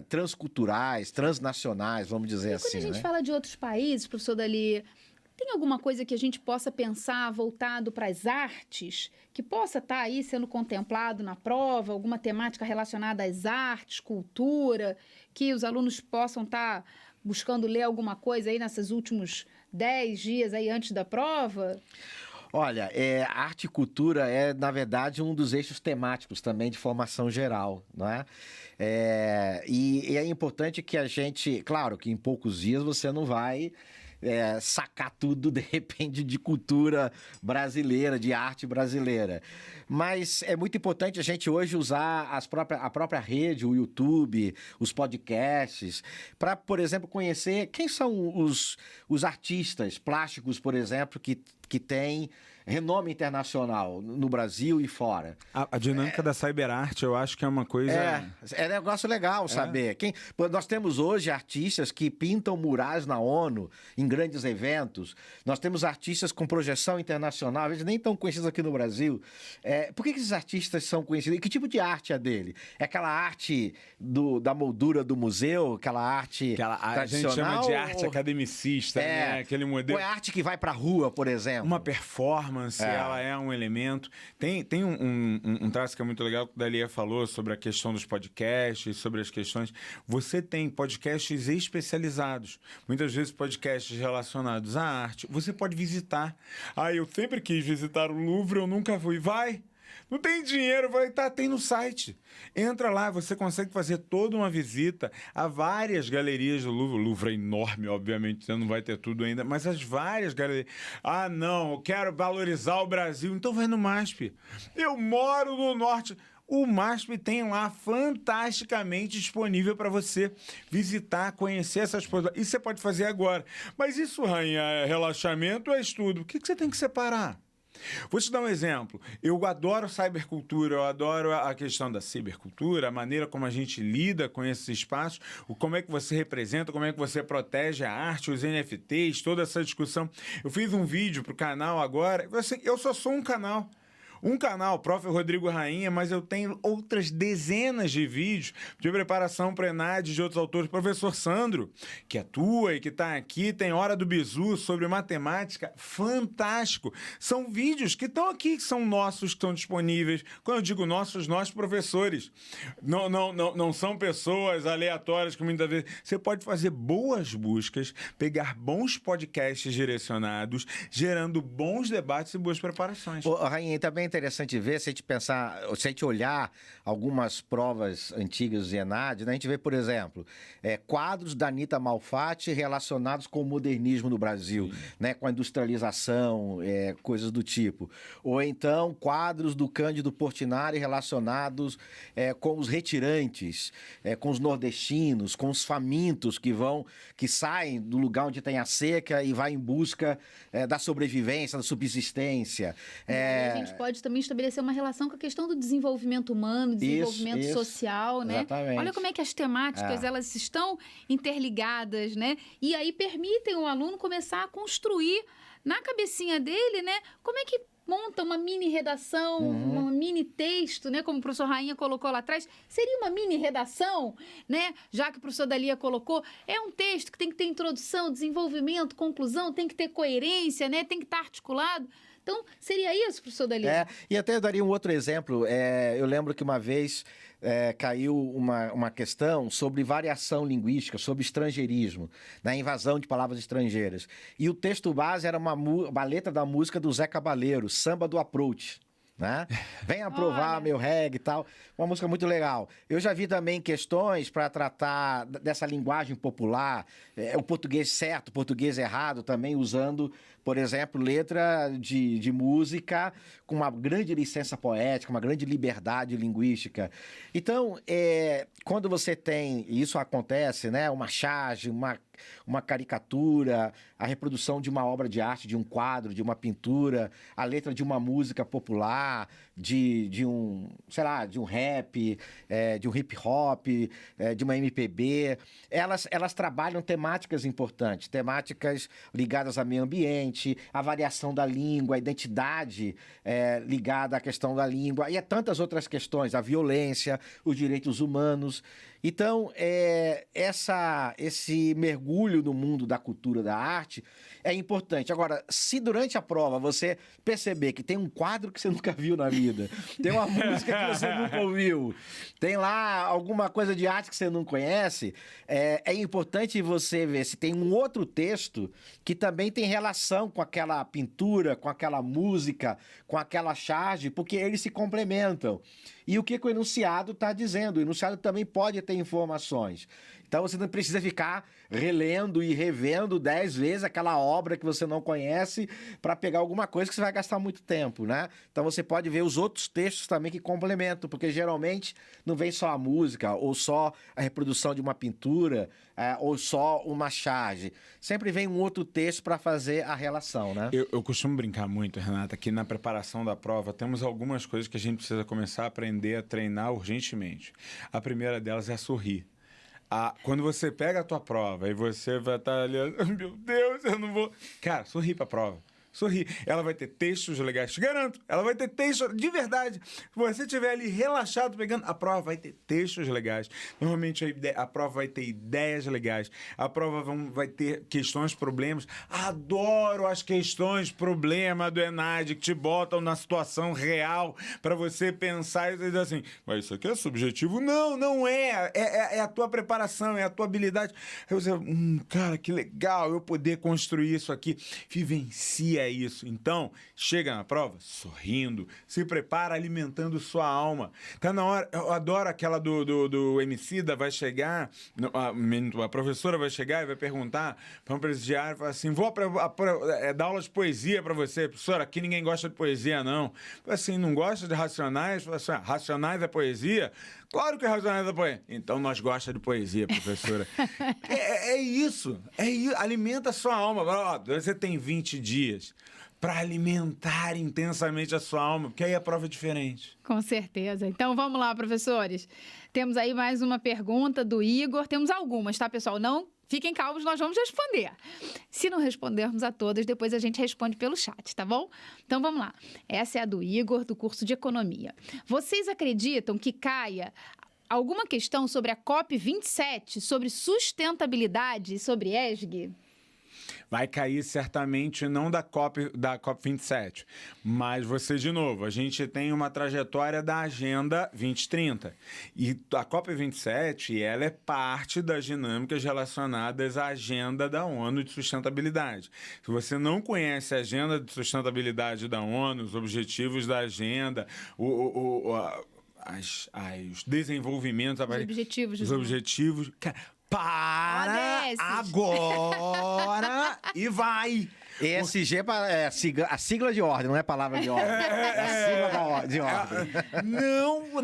transculturais, transnacionais, vamos dizer assim. Quando a gente fala de outros países, professor Dali, tem alguma coisa que a gente possa pensar voltado para as artes, que possa estar aí sendo contemplado na prova, alguma temática relacionada às artes, cultura, que os alunos possam estar buscando ler alguma coisa aí nesses últimos 10 dias aí antes da prova? Olha, arte e cultura na verdade, um dos eixos temáticos também de formação geral, não é? E é importante que a gente... Claro que em poucos dias você não vai sacar tudo, de repente, de cultura brasileira, de arte brasileira. Mas é muito importante a gente hoje usar a própria rede, o YouTube, os podcasts, para, por exemplo, conhecer quem são os artistas plásticos, por exemplo, que têm renome internacional no Brasil e fora. A dinâmica da cyberarte, eu acho que é uma coisa... É um negócio legal saber. Nós temos hoje artistas que pintam murais na ONU, em grandes eventos. Nós temos artistas com projeção internacional, às vezes nem tão conhecidos aqui no Brasil. Por que esses artistas são conhecidos? E que tipo de arte é dele? É aquela arte da moldura do museu? Aquela arte tradicional? A gente chama de arte academicista, né? Aquele modelo... Ou é arte que vai pra rua, por exemplo? Uma performance, ela é um elemento. Tem um traço que é muito legal que o Dalia falou sobre a questão dos podcasts, sobre as questões. Você tem podcasts especializados. Muitas vezes podcasts relacionados à arte. Você pode visitar. Eu sempre quis visitar o Louvre, eu nunca fui. Vai! Não tem dinheiro. Eu falei, tá, tem no site. Entra lá, você consegue fazer toda uma visita a várias galerias do Louvre. O Louvre é enorme, obviamente, você não vai ter tudo ainda, mas as várias galerias. Ah, não, eu quero valorizar o Brasil, então vai no MASP. Eu moro no norte. O MASP tem lá fantasticamente disponível para você visitar, conhecer essas coisas. Isso você pode fazer agora. Mas isso, Rainha, é relaxamento ou é estudo? O que você tem que separar? Vou te dar um exemplo. Eu adoro cybercultura, eu adoro a questão da cibercultura, a maneira como a gente lida com esses espaços, como é que você representa, como é que você protege a arte, os NFTs, toda essa discussão. Eu fiz um vídeo para o canal agora, assim, eu só sou um canal. Um canal, Prof. Rodrigo Rainha, mas eu tenho outras dezenas de vídeos de preparação para ENAD de outros autores. Professor Sandro, que atua e que está aqui, tem Hora do Bizu sobre matemática, fantástico. São vídeos que estão aqui, que são nossos, que estão disponíveis. Quando eu digo nossos professores. Não são pessoas aleatórias que muitas vezes... Você pode fazer boas buscas, pegar bons podcasts direcionados, gerando bons debates e boas preparações. Ô, Rainha, também é interessante ver, se a gente pensar, se a gente olhar algumas provas antigas de ENAD, né, a gente vê, por exemplo, quadros da Anita Malfatti relacionados com o modernismo no Brasil, né, com a industrialização, coisas do tipo. Ou então, quadros do Cândido Portinari relacionados com os retirantes, com os nordestinos, com os famintos que saem do lugar onde tem a seca e vai em busca da sobrevivência, da subsistência. A gente pode também estabelecer uma relação com a questão do desenvolvimento humano, desenvolvimento social, né? Exatamente. Olha como é que as temáticas, elas estão interligadas, né? E aí permitem o aluno começar a construir na cabecinha dele, né? Como é que monta uma mini redação, um mini texto, né? Como o professor Rainha colocou lá atrás. Seria uma mini redação, né? Já que o professor Dalia colocou, é um texto que tem que ter introdução, desenvolvimento, conclusão, tem que ter coerência, né? Tem que estar articulado. Então, seria isso, professor Dalia? E até eu daria um outro exemplo. Eu lembro que uma vez caiu uma questão sobre variação linguística, sobre estrangeirismo, né, invasão de palavras estrangeiras. E o texto base era uma letra da música do Zé Cabaleiro, Samba do Approach. Né? Venha provar meu reggae e tal. Uma música muito legal. Eu já vi também questões para tratar dessa linguagem popular, o português certo, o português errado, também usando, por exemplo, letra de música com uma grande licença poética, uma grande liberdade linguística. Então, quando você tem, e isso acontece, né, uma charge, uma caricatura, a reprodução de uma obra de arte, de um quadro, de uma pintura, a letra de uma música popular, de um, sei lá, de um rap, de um hip hop, de uma MPB, elas trabalham temáticas importantes, temáticas ligadas ao meio ambiente, a variação da língua, a identidade ligada à questão da língua, e a tantas outras questões, a violência, os direitos humanos. Então, esse mergulho no mundo da cultura, da arte, é importante. Agora, se durante a prova você perceber que tem um quadro que você nunca viu na vida, tem uma música que você nunca ouviu, tem lá alguma coisa de arte que você não conhece, é importante você ver se tem um outro texto que também tem relação com aquela pintura, com aquela música, com aquela charge, porque eles se complementam. E o que o enunciado está dizendo? O enunciado também pode ter informações. Então você não precisa ficar relendo e revendo 10 vezes aquela obra que você não conhece para pegar alguma coisa que você vai gastar muito tempo, né? Então você pode ver os outros textos também que complementam, porque geralmente não vem só a música, ou só a reprodução de uma pintura, ou só uma charge. Sempre vem um outro texto para fazer a relação, né? Eu costumo brincar muito, Renata, que na preparação da prova temos algumas coisas que a gente precisa começar a aprender a treinar urgentemente. A primeira delas é sorrir. Quando você pega a tua prova e você vai estar ali, meu Deus, eu não vou... Cara, sorri pra prova. Sorrir. Ela vai ter textos legais, te garanto. Ela vai ter textos de verdade. Se você estiver ali relaxado pegando, a prova vai ter textos legais. Normalmente a prova vai ter ideias legais. A prova vai ter questões, problemas. Adoro as questões, problema do ENAD, que te botam na situação real para você pensar e dizer assim, mas isso aqui é subjetivo? Não, não é. É a tua preparação, é a tua habilidade. Aí você, cara, que legal eu poder construir isso aqui. Vivencia é isso? Então, chega na prova sorrindo, se prepara alimentando sua alma. Tá na hora, eu adoro aquela do Emicida, vai chegar, a professora vai chegar e vai perguntar para um presidiário, fala assim, vou dar aula de poesia para você. Professora, aqui ninguém gosta de poesia, não. Assim, não gosta de Racionais? Fala assim, Racionais é poesia? Claro que Racionais é poesia. Então nós gostamos de poesia, professora. É isso. Alimenta a sua alma. Ó, você tem 20 dias para alimentar intensamente a sua alma, porque aí a prova é diferente. Com certeza. Então vamos lá, professores. Temos aí mais uma pergunta do Igor. Temos algumas, tá, pessoal? Não fiquem calmos, nós vamos responder. Se não respondermos a todas, depois a gente responde pelo chat, tá bom? Então vamos lá. Essa é a do Igor, do curso de Economia. Vocês acreditam que caia alguma questão sobre a COP27, sobre sustentabilidade e sobre ESG? Vai cair certamente não da COP27, mas você, de novo, a gente tem uma trajetória da Agenda 2030. E a COP27, ela é parte das dinâmicas relacionadas à Agenda da ONU de Sustentabilidade. Se você não conhece a Agenda de Sustentabilidade da ONU, os objetivos da Agenda, os desenvolvimentos... Os objetivos. Para agora e vai. ESG é a sigla de ordem, não é palavra de ordem. É a sigla de ordem.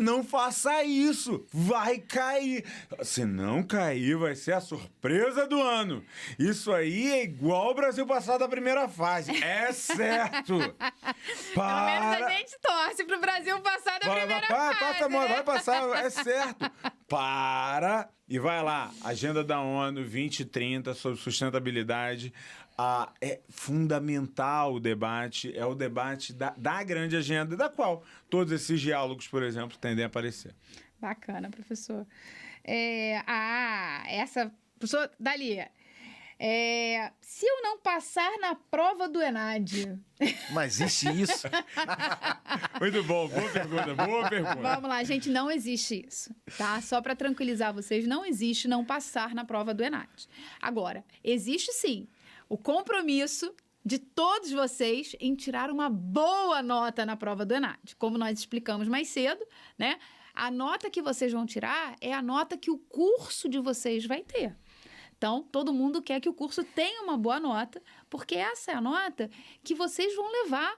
Não faça isso. Vai cair. Se não cair, vai ser a surpresa do ano. Isso aí é igual o Brasil passar da primeira fase. É certo. Pelo menos a gente torce pro Brasil passar da primeira fase. Vai passar, é certo. E vai lá. Agenda da ONU 2030 sobre sustentabilidade. É fundamental o debate, é o debate da grande agenda, da qual todos esses diálogos, por exemplo, tendem a aparecer. Bacana, professor. Professor Dalia, se eu não passar na prova do ENAD... Mas existe isso? Muito bom, boa pergunta. Vamos lá, gente, não existe isso, tá? Só para tranquilizar vocês, não existe não passar na prova do ENAD. Agora, existe sim o compromisso de todos vocês em tirar uma boa nota na prova do ENAD. Como nós explicamos mais cedo, né? A nota que vocês vão tirar é a nota que o curso de vocês vai ter. Então, todo mundo quer que o curso tenha uma boa nota, porque essa é a nota que vocês vão levar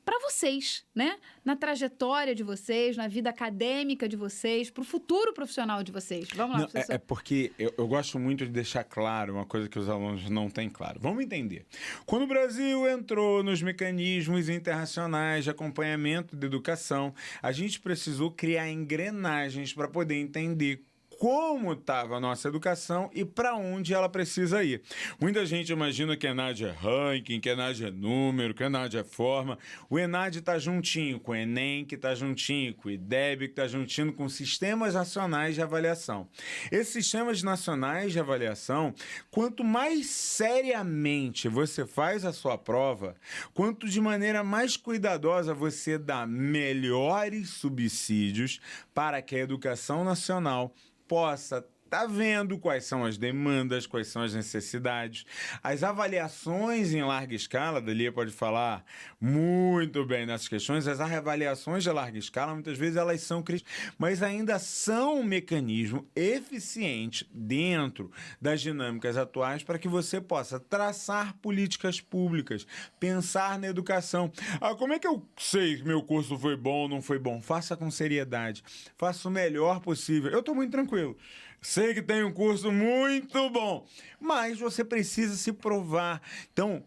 para vocês, né? Na trajetória de vocês, na vida acadêmica de vocês, para o futuro profissional de vocês. Vamos lá, professor. É porque eu gosto muito de deixar claro uma coisa que os alunos não têm claro. Vamos entender. Quando o Brasil entrou nos mecanismos internacionais de acompanhamento de educação, a gente precisou criar engrenagens para poder entender como estava a nossa educação e para onde ela precisa ir. Muita gente imagina que ENAD é ranking, que ENAD é número, que ENAD é forma. O ENAD está juntinho com o ENEM, que está juntinho com o IDEB, que está juntinho com sistemas nacionais de avaliação. Esses sistemas nacionais de avaliação, quanto mais seriamente você faz a sua prova, quanto de maneira mais cuidadosa você dá melhores subsídios para que a educação nacional possa estar vendo quais são as demandas, quais são as necessidades. As avaliações em larga escala, a Dalia pode falar muito bem nessas questões, as avaliações de larga escala, muitas vezes elas são críticas, mas ainda são um mecanismo eficiente dentro das dinâmicas atuais para que você possa traçar políticas públicas, pensar na educação. Como é que eu sei que meu curso foi bom ou não foi bom? Faça com seriedade, faça o melhor possível. Eu estou muito tranquilo. Sei que tem um curso muito bom, mas você precisa se provar. Então,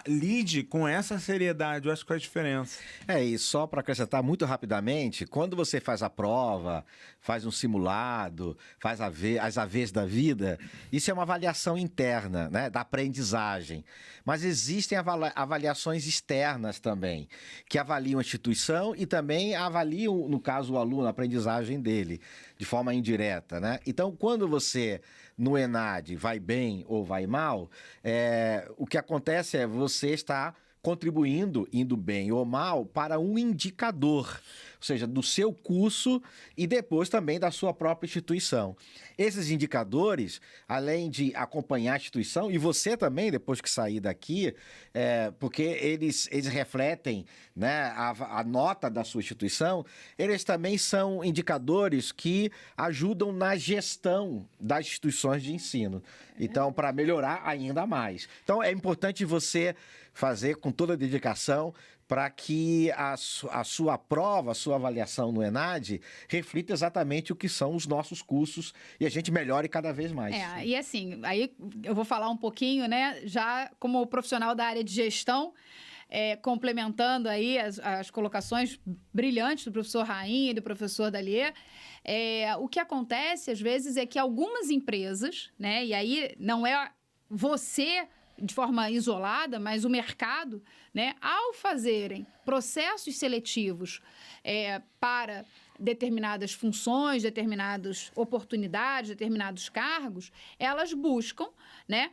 lide com essa seriedade, eu acho que é a diferença. E só para acrescentar muito rapidamente, quando você faz a prova, faz um simulado, faz as AVs da vida, isso é uma avaliação interna, né, da aprendizagem. Mas existem avaliações externas também, que avaliam a instituição e também avaliam, no caso, o aluno, a aprendizagem dele, de forma indireta, né? Então, quando você, no ENAD, vai bem ou vai mal, o que acontece é você está contribuindo, indo bem ou mal, para um indicador. ou seja, do seu curso e depois também da sua própria instituição. Esses indicadores, além de acompanhar a instituição, e você também, depois que sair daqui, porque eles refletem, né, a nota da sua instituição, eles também são indicadores que ajudam na gestão das instituições de ensino. Então, para melhorar ainda mais. Então, é importante você fazer com toda a dedicação para que a sua prova, a sua avaliação no ENADE reflita exatamente o que são os nossos cursos e a gente melhore cada vez mais. E assim, aí eu vou falar um pouquinho, né, já como profissional da área de gestão, complementando aí as colocações brilhantes do professor Rainha e do professor Dallier, o que acontece, às vezes, é que algumas empresas, né, e aí não é você de forma isolada, mas o mercado, né, ao fazerem processos seletivos para determinadas funções, determinadas oportunidades, determinados cargos, elas buscam, né,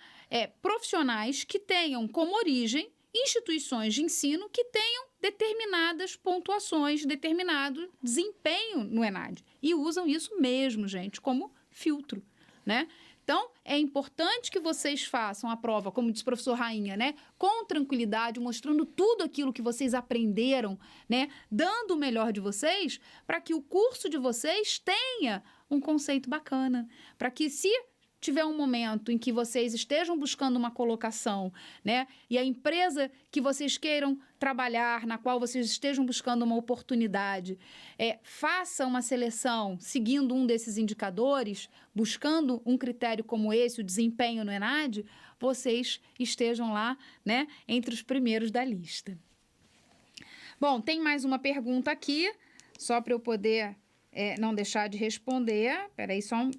profissionais que tenham como origem instituições de ensino que tenham determinadas pontuações, determinado desempenho no ENADE. E usam isso mesmo, gente, como filtro, né? Então, é importante que vocês façam a prova, como disse o professor Rainha, né? Com tranquilidade, mostrando tudo aquilo que vocês aprenderam, né? Dando o melhor de vocês, para que o curso de vocês tenha um conceito bacana. Para que, se tiver um momento em que vocês estejam buscando uma colocação, né, e a empresa que vocês queiram trabalhar, na qual vocês estejam buscando uma oportunidade, faça uma seleção seguindo um desses indicadores, buscando um critério como esse, o desempenho no ENADE, vocês estejam lá, né, entre os primeiros da lista. Bom, tem mais uma pergunta aqui, só para eu poder não deixar de responder. Peraí, só um...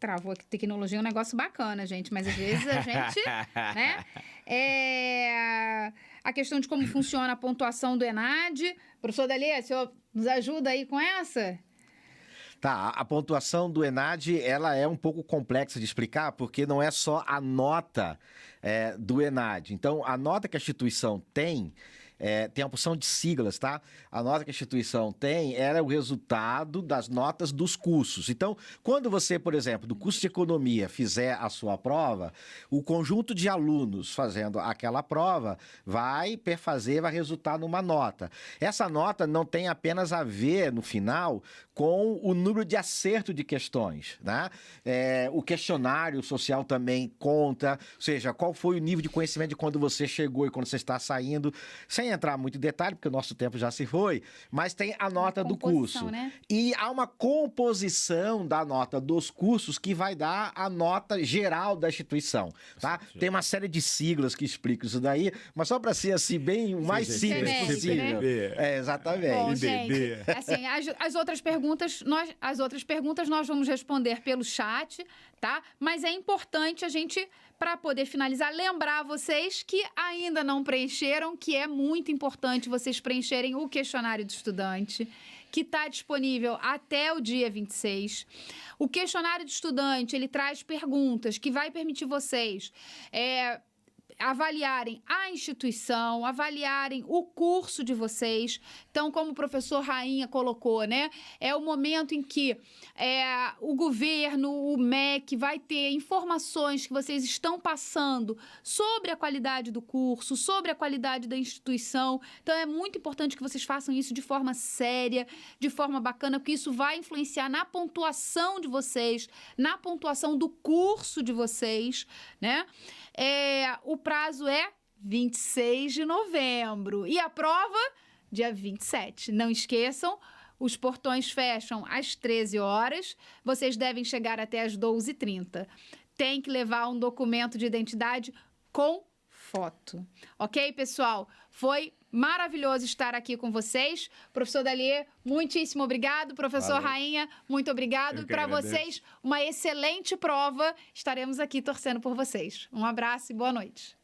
Travou aqui, tecnologia é um negócio bacana, gente, mas às vezes a gente, né? A questão de como funciona a pontuação do ENADE. Professor Dallier, o senhor nos ajuda aí com essa? Tá, a pontuação do ENADE, ela é um pouco complexa de explicar, porque não é só a nota do ENADE. Então, a nota que a instituição tem a porção de siglas, tá? A nota que a instituição tem era o resultado das notas dos cursos. Então, quando você, por exemplo, do curso de economia fizer a sua prova, o conjunto de alunos fazendo aquela prova vai perfazer, vai resultar numa nota. Essa nota não tem apenas a ver, no final, com o número de acerto de questões, né? O questionário social também conta, ou seja, qual foi o nível de conhecimento de quando você chegou e quando você está saindo, sem entrar muito em detalhe, porque o nosso tempo já se foi, mas tem a nota do curso. Né? E há uma composição da nota dos cursos que vai dar a nota geral da instituição, tá? Tem uma série de siglas que explicam isso daí, mas só para ser assim, bem o mais simples possível. Né? Exatamente. Bom, gente, assim, as outras perguntas nós vamos responder pelo chat, tá? Mas é importante a gente, para poder finalizar, lembrar vocês que ainda não preencheram, que é muito importante vocês preencherem o questionário do estudante, que está disponível até o dia 26. O questionário do estudante, ele traz perguntas que vai permitir vocês avaliarem a instituição, avaliarem o curso de vocês. Então, como o professor Rainha colocou, né? É o momento em que o governo, o MEC, vai ter informações que vocês estão passando sobre a qualidade do curso, sobre a qualidade da instituição. Então, é muito importante que vocês façam isso de forma séria, de forma bacana, porque isso vai influenciar na pontuação de vocês, na pontuação do curso de vocês, né? O prazo é 26 de novembro. E a prova, dia 27. Não esqueçam, os portões fecham às 13 horas. Vocês devem chegar até às 12h30. Tem que levar um documento de identidade com foto. Ok, pessoal? Foi maravilhoso estar aqui com vocês. Professor Dallier, muitíssimo obrigado. Professor Rainha, muito obrigado. Para vocês, uma excelente prova. Estaremos aqui torcendo por vocês. Um abraço e boa noite.